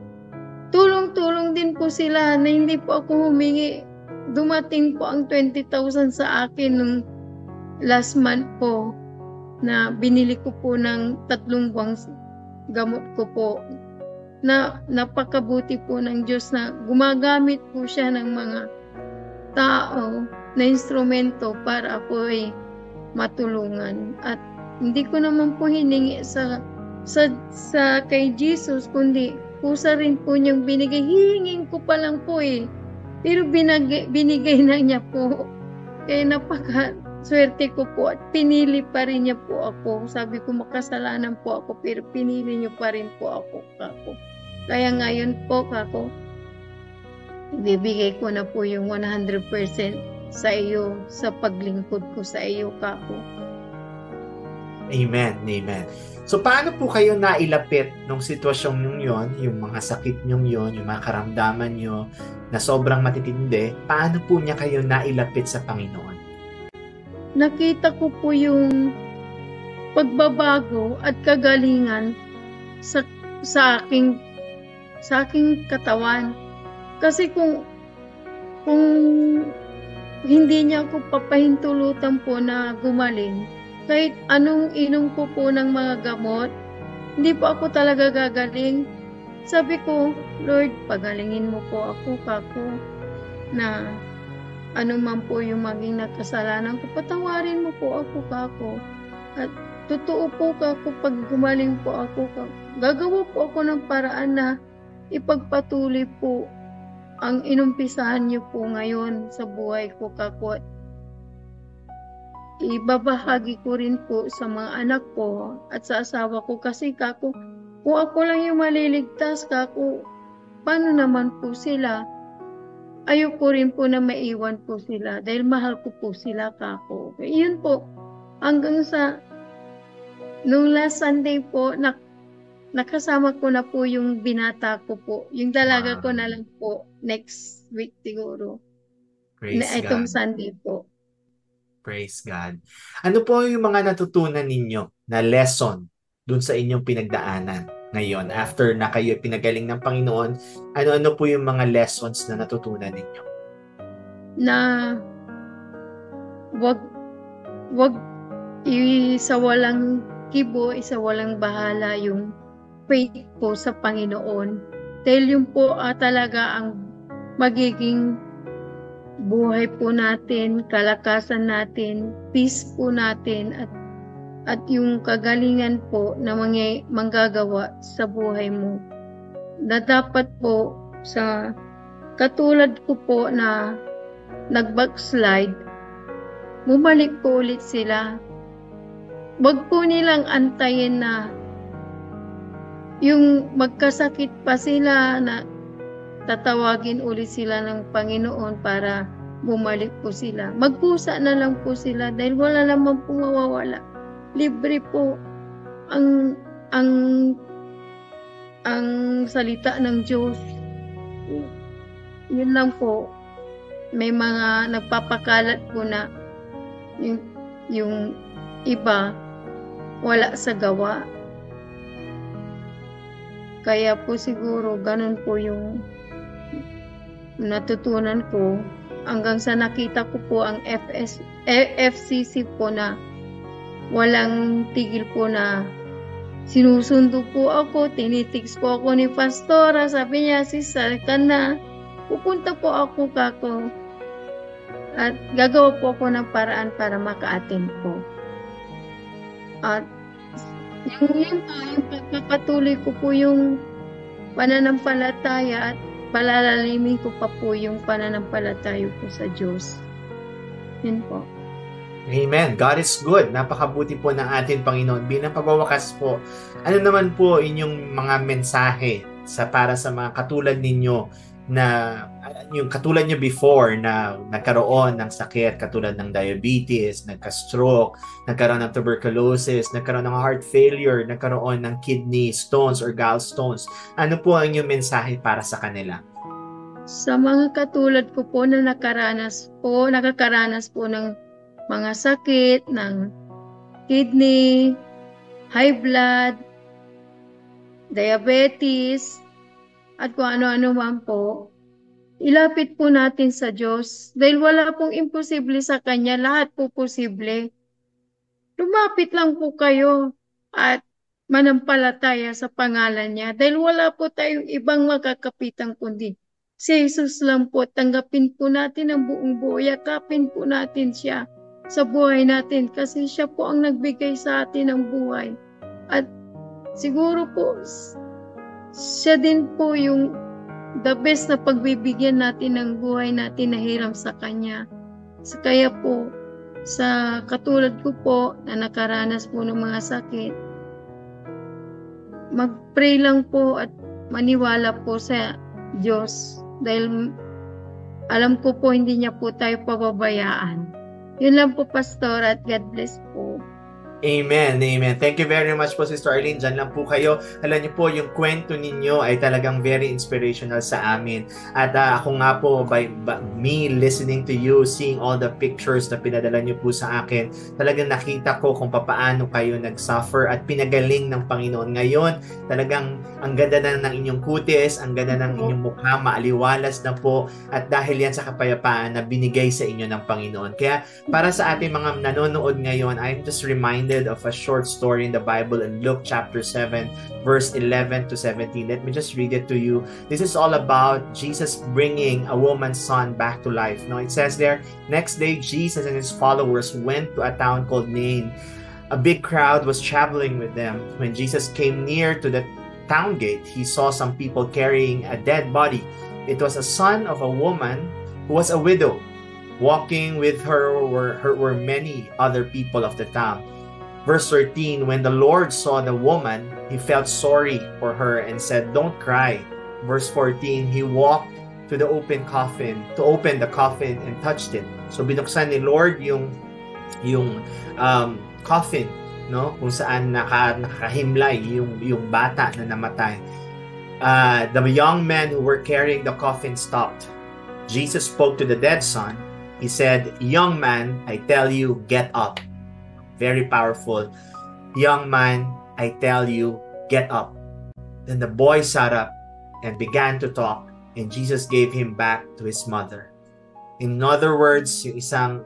[SPEAKER 13] tulong-tulong din po sila na hindi po ako humingi. Dumating po ang 20,000 sa akin nung last month po na binili ko po ng 3 buwang gamot ko po. Na napakabuti po ng Diyos na gumagamit po siya ng mga tao na instrumento para ako ay matulungan. At hindi ko naman po hiningi sa kay Jesus, kundi pusa rin po niyang binigay. Hihingin ko pa lang po pero binigay na niya po. Kaya napaka-swerte ko po at pinili pa rin niya po ako. Sabi ko makasalanan po ako pero pinili niyo pa rin po ako, kako. Kaya ngayon po, kako, ibibigay ko na po yung 100% sa iyo, sa paglingkod ko sa iyo, kako.
[SPEAKER 12] Amen, amen. So, paano po kayo nailapit nung sitwasyon nyo yun, yung mga sakit nyo yun, yung mga karamdaman nyo na sobrang matitindi, paano po niya kayo nailapit sa Panginoon?
[SPEAKER 13] Nakita ko po yung pagbabago at kagalingan sa aking katawan. Kasi kung hindi niya ako papahintulutan po na gumaling, kahit anong inom ko po ng mga gamot, hindi po ako talaga gagaling. Sabi ko, Lord, pagalingin mo po ako, kako, na ano man po yung maging nakasalanan ko, patawarin mo po ako, kako. At totoo po, kako, pag gumaling po ako, kako, gagawa po ako ng paraan na ipagpatuloy po ang inumpisahan niyo po ngayon sa buhay ko, kako. Ibabahagi ko rin po sa mga anak ko at sa asawa ko kasi, kako, kung ako lang yung maliligtas, kako, paano naman po sila? Ayoko rin po na maiwan po sila dahil mahal ko po sila, kako. Iyon po, hanggang sa nung last Sunday po, nakasama ko na po yung binata ko po. Yung dalaga ko na lang po next week siguro.
[SPEAKER 12] Praise God.
[SPEAKER 13] Itong Sunday po.
[SPEAKER 12] Praise God. Ano po yung mga natutunan ninyo na lesson dun sa inyong pinagdaanan? ngayon? After na kayo pinagaling ng Panginoon, ano-ano po yung mga lessons na natutunan ninyo?
[SPEAKER 13] Na wag isawalang kibo, isawalang bahala yung faith po sa Panginoon. Dahil yun po talaga ang magiging buhay po natin, kalakasan natin, peace po natin, at yung kagalingan po na manggagawa sa buhay mo. Na dapat po sa katulad ko po na nag-backslide, bumalik po ulit sila. Wag po nilang antayin na yung magkasakit pa sila na tatawagin ulit sila ng Panginoon para bumalik po sila. Magpusa na lang po sila dahil wala naman po mawawala. Libre po ang salita ng Diyos. Yun lang po. May mga nagpapakalat po na yung iba wala sa gawa. Kaya po siguro ganun po yung natutunan ko hanggang sa nakita ko po ang FCC po na walang tigil po na sinusundo po ako, tinitiks po ako ni Pastora, sabi niya, "Sister ka na, pupunta po ako kako at gagawa po ako ng paraan para maka-attend po." At yung pagpapatuloy ko po yung pananampalataya at palalalimin ko pa po yung pananampalataya ko sa Diyos. Yun po.
[SPEAKER 12] Amen. God is good. Napakabuti po ng ating Panginoon. Bilang pagwawakas po, ano naman po inyong mga mensahe para sa mga katulad ninyo na yung katulad nyo before na nagkaroon ng sakit katulad ng diabetes, nagka-stroke, nagkaroon ng tuberculosis, nagkaroon ng heart failure, nagkaroon ng kidney stones or gallstones. Ano po ang inyong mensahe para sa kanila?
[SPEAKER 13] Sa mga katulad ko po na nakakaranas po ng mga sakit ng kidney, high blood, diabetes, at kung ano-ano man po, ilapit po natin sa Diyos. Dahil wala pong imposible sa Kanya, lahat po posible. Lumapit lang po kayo at manampalataya sa pangalan niya. Dahil wala po tayong ibang makakapitan kundi si Jesus lang po. Tanggapin po natin ang buong buo. Yakapin po natin siya sa buhay natin kasi siya po ang nagbigay sa atin ng buhay. At siguro po, siya din po yung the best na pagbibigyan natin ng buhay natin na hiram sa Kanya. Kaya po, sa katulad ko po na nakaranas po ng mga sakit, mag-pray lang po at maniwala po sa Diyos. Dahil alam ko po hindi niya po tayo pababayaan. Yun lang po, Pastor, at God bless po.
[SPEAKER 12] Amen, amen. Thank you very much po, Sister Arlene. Diyan lang po kayo. Alam niyo po, yung kwento ninyo ay talagang very inspirational sa amin. At ako nga po, by me listening to you, seeing all the pictures na pinadala niyo po sa akin, talagang nakita ko kung paano kayo nag-suffer at pinagaling ng Panginoon. Ngayon, talagang ang ganda na ng inyong kutis, ang ganda ng inyong mukha, maaliwalas na po. At dahil yan sa kapayapaan na binigay sa inyo ng Panginoon. Kaya para sa ating mga nanonood ngayon, I'm just reminded of a short story in the Bible in Luke chapter 7 verse 11 to 17. Let me just read it to you. This is all about Jesus bringing a woman's son back to life. Now it says there, next day Jesus and his followers went to a town called Nain. A big crowd was traveling with them. When Jesus came near to the town gate, he saw some people carrying a dead body. It was a son of a woman who was a widow. Walking with her were many other people of the town. Verse 13, when the Lord saw the woman, he felt sorry for her and said, "Don't cry." Verse 14, he walked to the open the coffin and touched it. So binuksan ni Lord yung coffin, no? Kung saan nakahimlay yung bata na namatay. The young men who were carrying the coffin stopped. Jesus spoke to the dead son. He said, "Young man, I tell you, get up." Very powerful. Young man, I tell you, get up. Then the boy sat up and began to talk, and Jesus gave him back to his mother. In other words, yung isang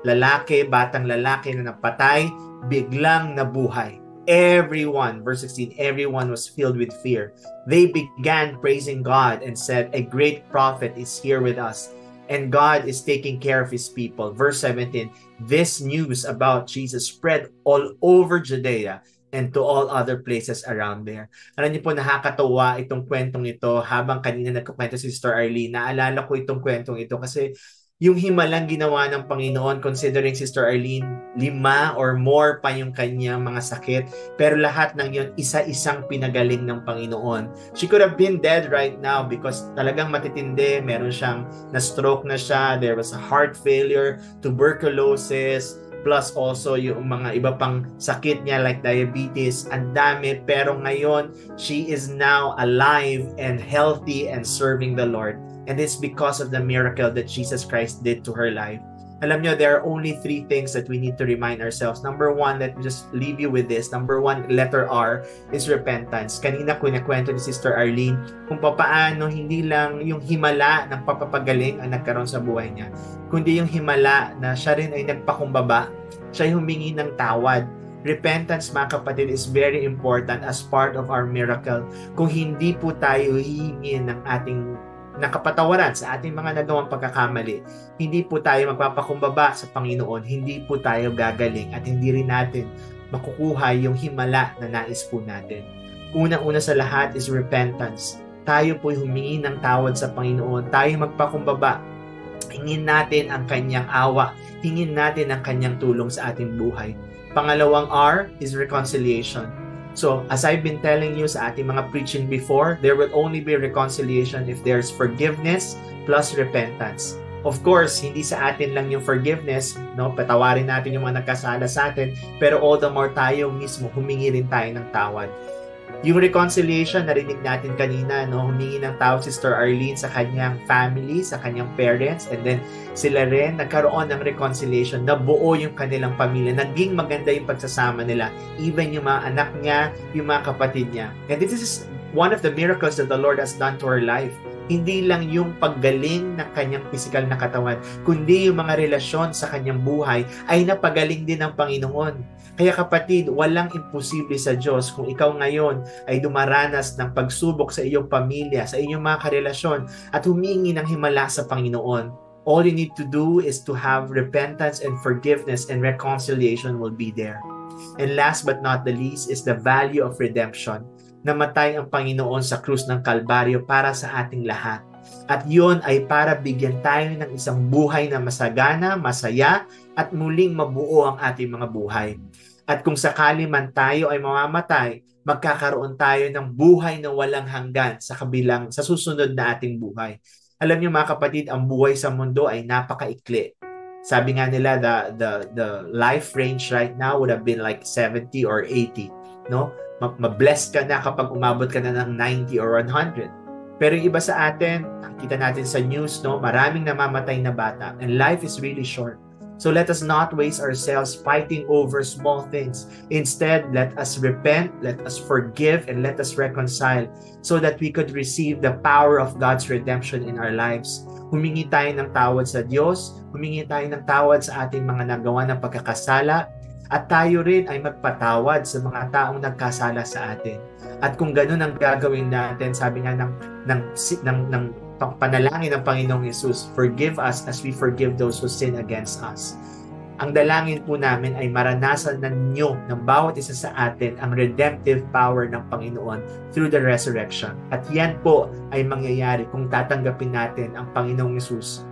[SPEAKER 12] lalaki, batang lalaki na napatay, biglang nabuhay. Everyone, verse 16, everyone was filled with fear. They began praising God and said, a great prophet is here with us, and God is taking care of his people. Verse 17, this news about Jesus spread all over Judea and to all other places around there. Alam niyo po, nakakatawa itong kwentong ito. Habang kanina nagkukwento si Sister Arlene, naalala ko itong kwentong ito kasi yung himalang ginawa ng Panginoon, considering Sister Arlene, 5 or more pa yung kanyang mga sakit, pero lahat ng yun, isa-isang pinagaling ng Panginoon. She could have been dead right now because talagang matitindi, meron siyang na-stroke na siya, there was a heart failure, tuberculosis, plus also yung mga iba pang sakit niya like diabetes, ang dami, pero ngayon, she is now alive and healthy and serving the Lord. And it's because of the miracle that Jesus Christ did to her life. Alam nyo, there are only 3 things that we need to remind ourselves. Number 1, let me just leave you with this. Number 1, letter R, is repentance. Kanina kwento ni Sister Arlene kung paano hindi lang yung himala ng papapagaling ang nagkaroon sa buhay niya, kundi yung himala na siya rin ay nagpakumbaba, siya ay humingi ng tawad. Repentance, mga kapatid, is very important as part of our miracle. Kung hindi po tayo hihingi ng ating nakapatawaran sa ating mga nagawang pagkakamali, hindi po tayo magpapakumbaba sa Panginoon, hindi po tayo gagaling at hindi rin natin makukuha yung himala na nais po natin. Una-una sa lahat is repentance. Tayo po humingi ng tawad sa Panginoon, tayo magpakumbaba, hingin natin ang kanyang awa, hingin natin ang kanyang tulong sa ating buhay. Pangalawang R is reconciliation. So, as I've been telling you sa ating mga preaching before, there will only be reconciliation if there's forgiveness plus repentance. Of course, hindi sa atin lang yung forgiveness, no? Patawarin natin yung mga nagkasala sa atin, pero all the more tayo mismo, humingi rin tayo ng tawad. Yung reconciliation, narinig natin kanina, no? Humingi ng tawad si Sister Arlene sa kanyang family, sa kanyang parents, and then sila rin nagkaroon ng reconciliation, nabuo yung kanilang pamilya, naging maganda yung pagsasama nila, even yung mga anak niya, yung mga kapatid niya. And this is one of the miracles that the Lord has done to her life. Hindi lang yung paggaling ng kanyang physical na katawan, kundi yung mga relasyon sa kanyang buhay ay napagaling din ng Panginoon. Kaya kapatid, walang imposible sa Diyos kung ikaw ngayon ay dumaranas ng pagsubok sa iyong pamilya, sa iyong mga karelasyon, at humingi ng himala sa Panginoon. All you need to do is to have repentance and forgiveness, and reconciliation will be there. And last but not the least is the value of redemption. Namatay ang Panginoon sa krus ng Kalbaryo para sa ating lahat. At yun ay para bigyan tayo ng isang buhay na masagana, masaya, at muling mabuo ang ating mga buhay. At kung sakali man tayo ay mamamatay, magkakaroon tayo ng buhay na walang hanggan sa susunod na ating buhay. Alam niyo mga kapatid, ang buhay sa mundo ay napakaikli. Sabi nga nila, the life range right now would have been like 70 or 80, no? Mablessed ka na kapag umabot ka na ng 90 or 100. Pero yung iba sa atin, nakita natin sa news, no, maraming namamatay na bata, and life is really short. So let us not waste ourselves fighting over small things. Instead, let us repent, let us forgive, and let us reconcile so that we could receive the power of God's redemption in our lives. Humingi tayo ng tawad sa Diyos, humingi tayo ng tawad sa ating mga nagawa ng pagkakasala, at tayo rin ay magpatawad sa mga taong nagkasala sa atin. At kung ganun ang gagawin natin, sabi nga ng panalangin ng Panginoong Jesus, forgive us as we forgive those who sin against us. Ang dalangin po namin ay maranasan ninyo ng bawat isa sa atin ang redemptive power ng Panginoon through the resurrection. At yan po ay mangyayari kung tatanggapin natin ang Panginoong Jesus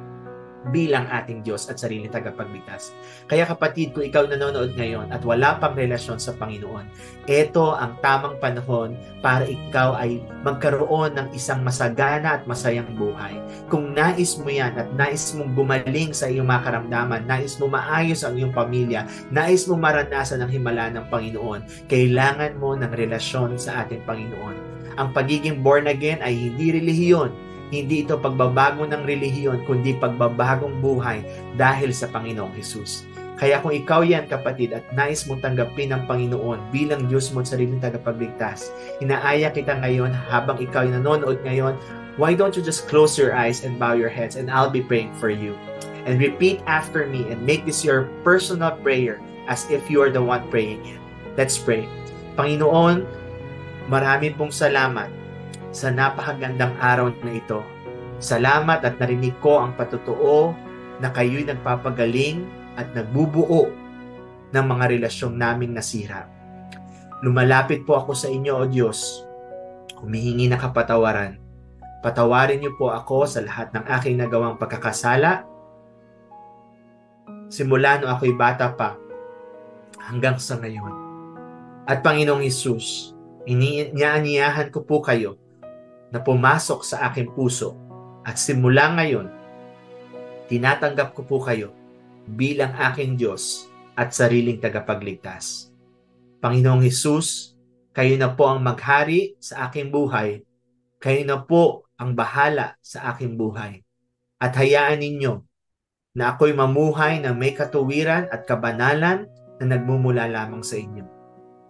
[SPEAKER 12] bilang ating Diyos at sarili tagapagligtas. Kaya kapatid, kung ikaw nanonood ngayon at wala pang relasyon sa Panginoon, ito ang tamang panahon para ikaw ay magkaroon ng isang masagana at masayang buhay. Kung nais mo yan at nais mong gumaling sa iyong mga karamdaman, nais mo maayos ang iyong pamilya, nais mo maranasan ang himala ng Panginoon, kailangan mo ng relasyon sa ating Panginoon. Ang pagiging born again ay hindi relihiyon. Hindi ito pagbabago ng relihiyon, kundi pagbabagong buhay dahil sa Panginoong Jesus. Kaya kung ikaw yan, kapatid, at nais mong tanggapin ng Panginoon bilang Diyos mo at sariling tagapagligtas, inaaya kita ngayon habang ikaw ay nanonood ngayon, why don't you just close your eyes and bow your heads and I'll be praying for you. And repeat after me and make this your personal prayer as if you are the one praying it. Let's pray. Panginoon, marami pong salamat sa napakagandang araw na ito. Salamat at narinig ko ang patotoo na kayo'y nagpapagaling at nagbubuo ng mga relasyong naming nasira. Lumalapit po ako sa inyo, O Diyos. Humihingi ng kapatawaran. Patawarin niyo po ako sa lahat ng aking nagawang pagkakasala. Simula nung ako'y bata pa hanggang sa ngayon. At Panginoong Hesus, inianyahan ko po kayo na pumasok sa aking puso. At simula ngayon, tinatanggap ko po kayo bilang aking Diyos at sariling tagapagligtas. Panginoong Hesus, kayo na po ang maghari sa aking buhay. Kayo na po ang bahala sa aking buhay. At hayaan ninyo na ako'y mamuhay na may katuwiran at kabanalan na nagmumula lamang sa inyo.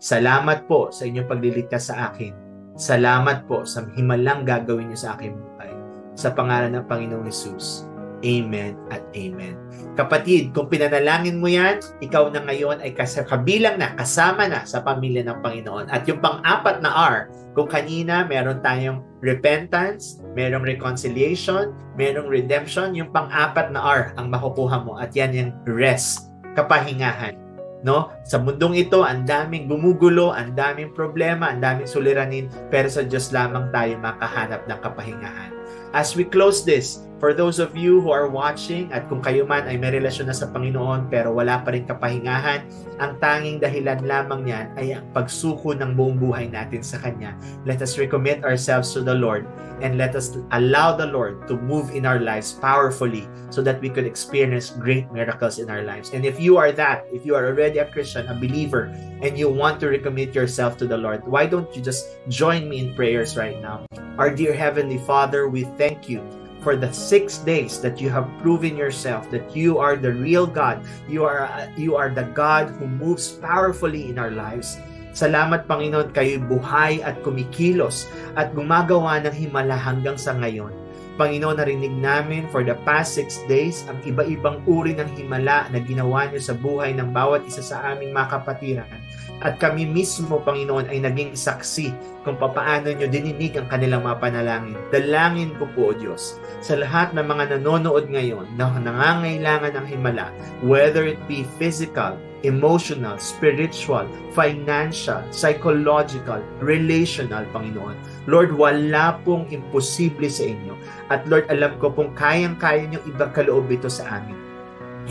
[SPEAKER 12] Salamat po sa inyong pagliligtas sa akin. Salamat po sa himalang gagawin niyo sa aking buhay. Sa pangalan ng Panginoong Hesus. Amen at amen. Kapatid, kung pinanalangin mo yan, ikaw na ngayon ay kabilang na, kasama na sa pamilya ng Panginoon. At yung pang-apat na R, kung kanina meron tayong repentance, merong reconciliation, merong redemption, yung pang-apat na R ang makukuha mo. At yan yung rest, kapahingahan. No? Sa mundong ito, ang daming gumugulo, ang daming problema, ang daming suliranin, pero sa Diyos lamang tayo makahanap ng kapahingahan. As we close this, for those of you who are watching at kung kayo man ay may relasyon na sa Panginoon pero wala pa rin kapahingahan, ang tanging dahilan lamang niyan ay ang pagsuko ng buong buhay natin sa Kanya. Let us recommit ourselves to the Lord and let us allow the Lord to move in our lives powerfully so that we could experience great miracles in our lives. And if you are that, if you are already a Christian, a believer, and you want to recommit yourself to the Lord, why don't you just join me in prayers right now? Our dear Heavenly Father, we thank you for the 6 days that you have proven yourself that you are the real God. You are the God who moves powerfully in our lives. Salamat, Panginoon, kayo'y buhay at kumikilos at gumagawa ng himala hanggang sa ngayon. Panginoon, narinig namin for the past 6 days ang iba-ibang uri ng himala na ginawa niyo sa buhay ng bawat isa sa aming mga kapatiran. At kami mismo, Panginoon, ay naging saksi kung papaano nyo dininig ang kanilang mga panalangin. Dalangin ko po, O Diyos, sa lahat ng mga nanonood ngayon na nangangailangan ng himala, whether it be physical, emotional, spiritual, financial, psychological, relational, Panginoon. Lord, wala pong imposible sa inyo. At Lord, alam ko pong kayang-kaya nyo ibakaloob ito sa amin.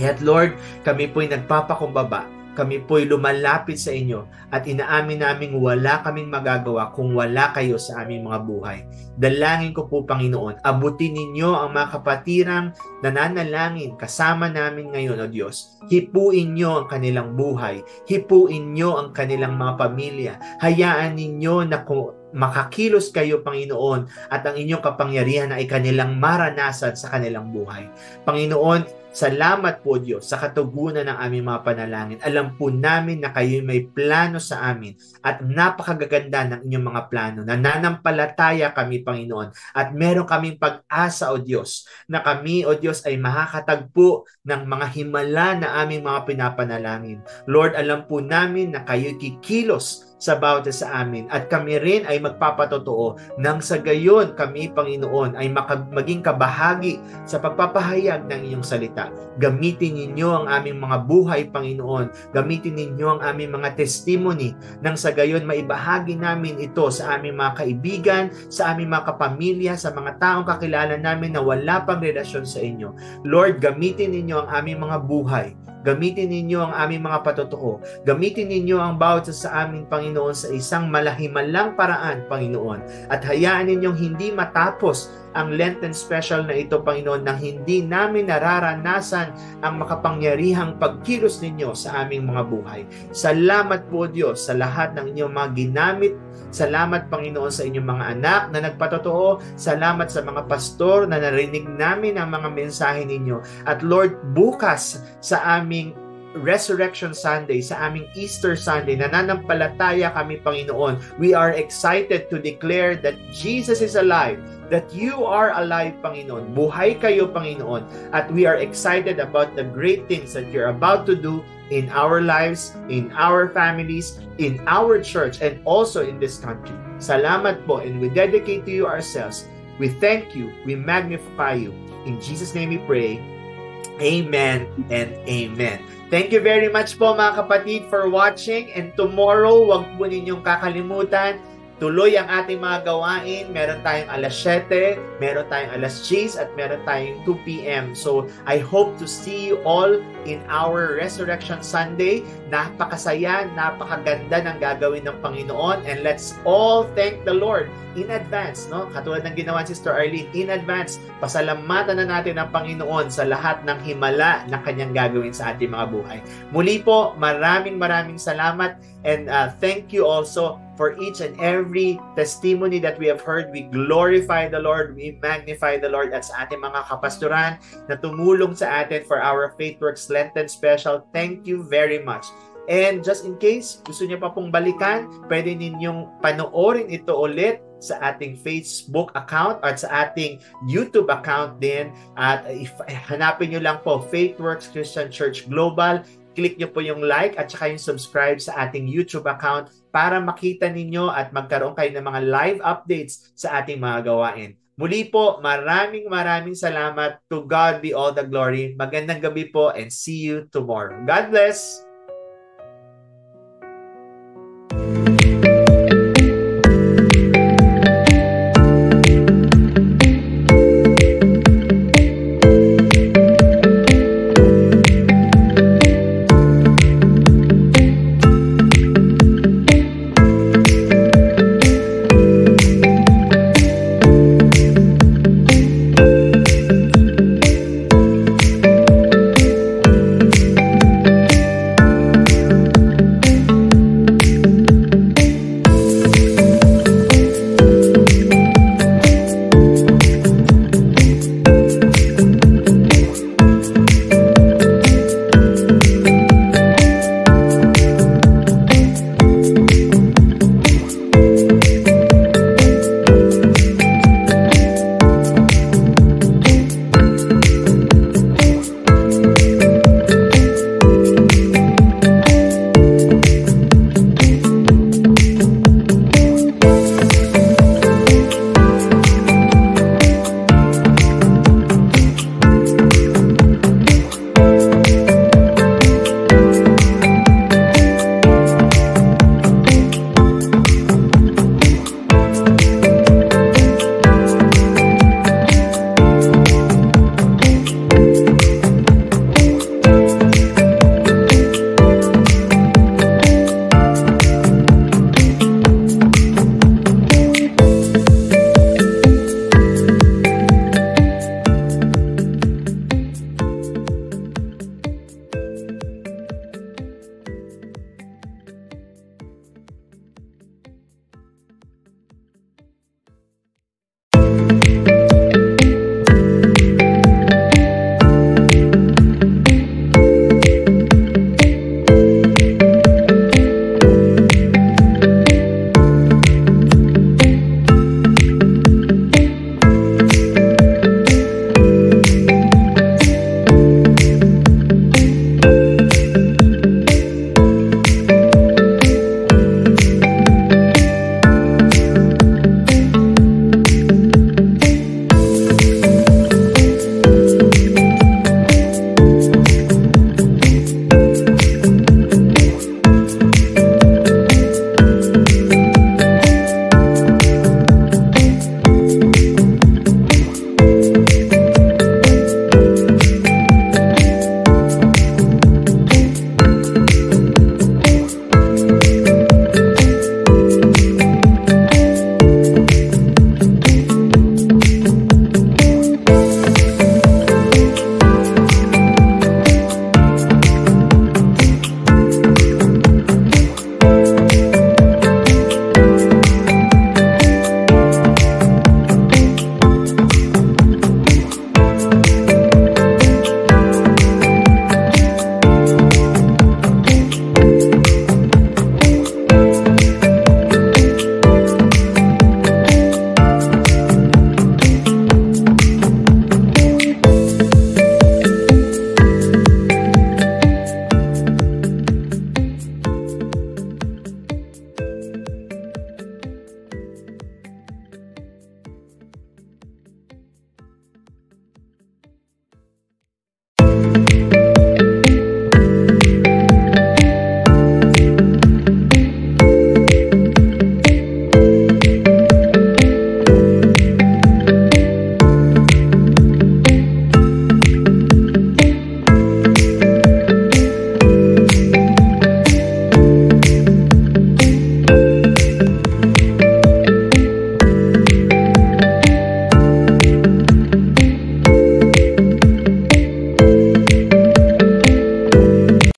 [SPEAKER 12] At Lord, kami po'y nagpapakumbaba. Kami po'y lumalapit sa inyo at inaamin naming wala kaming magagawa kung wala kayo sa aming mga buhay. Dalangin ko po, Panginoon, abutin ninyo ang mga kapatirang nananalangin kasama namin ngayon, O Diyos. Hipuin nyo ang kanilang buhay. Hipuin nyo ang kanilang mga pamilya. Hayaan ninyo na makakilos kayo, Panginoon, at ang inyong kapangyarihan ay kanilang maranasan sa kanilang buhay. Panginoon, salamat po, Diyos, sa katugunan ng aming mga panalangin. Alam po namin na kayo may plano sa amin at napakagaganda ng inyong mga plano. Nananampalataya kami, Panginoon, at meron kaming pag-asa, O Diyos, na kami, O Diyos, ay makakatagpo ng mga himala na aming mga pinapanalangin. Lord, alam po namin na kayo kikilos sa bawat sa amin at kami rin ay magpapatotoo nang sa gayon kami, Panginoon, ay maging kabahagi sa pagpapahayag ng inyong salita. Gamitin ninyo ang aming mga buhay, Panginoon. Gamitin ninyo ang aming mga testimony nang sa gayon maibahagi namin ito sa aming mga kaibigan, sa aming mga kapamilya, sa mga taong kakilala namin na wala pang relasyon sa inyo. Lord, gamitin ninyo ang aming mga buhay. Gamitin ninyo ang aming mga patotoo. Gamitin ninyo ang bawat sa aming, Panginoon, sa isang malahimalang paraan, Panginoon. At hayaan ninyong hindi matapos ang Lenten special na ito, Panginoon, nang hindi namin nararanasan ang makapangyarihang pagkilos ninyo sa aming mga buhay. Salamat po, Diyos, sa lahat ng inyong mga ginamit. Salamat, Panginoon, sa inyong mga anak na nagpatotoo. Salamat sa mga pastor na narinig namin ang mga mensahe ninyo. At Lord, bukas sa aming Resurrection Sunday, sa aming Easter Sunday, nananampalataya kami, Panginoon. We are excited to declare that Jesus is alive, that you are alive, Panginoon. Buhay kayo, Panginoon. At we are excited about the great things that you're about to do in our lives, in our families, in our church, and also in this country. Salamat po, and we dedicate to you ourselves. We thank you. We magnify you. In Jesus' name we pray. Amen and amen. Thank you very much po mga kapatid for watching, and tomorrow, wag po ninyong kakalimutan, tuloy ang ating mga gawain. Meron tayong alas 7, meron tayong alas 10, at meron tayong 2 p.m. So, I hope to see you all in our Resurrection Sunday. Napakasaya, napakaganda ng gagawin ng Panginoon, and let's all thank the Lord in advance, no? Katulad ng ginawa ni Sister Arlene, in advance, pasalamatan na natin ang Panginoon sa lahat ng himala na kanyang gagawin sa ating mga buhay. Muli po, maraming salamat, and thank you also for each and every testimony that we have heard. We glorify the Lord, we magnify the Lord, at sa ating mga kapastoran na tumulong sa atin for our FaithWorks Lenten Special. Thank you very much. And just in case gusto niyo pa pong balikan, pwede ninyong panoorin ito ulit sa ating Facebook account at sa ating YouTube account din. At if hanapin nyo lang po FaithWorks Christian Church Global, click nyo po yung like at saka yung subscribe sa ating YouTube account para makita ninyo at magkaroon kayo ng mga live updates sa ating mga gawain. Muli po, maraming salamat. To God be all the glory. Magandang gabi po, and see you tomorrow. God bless!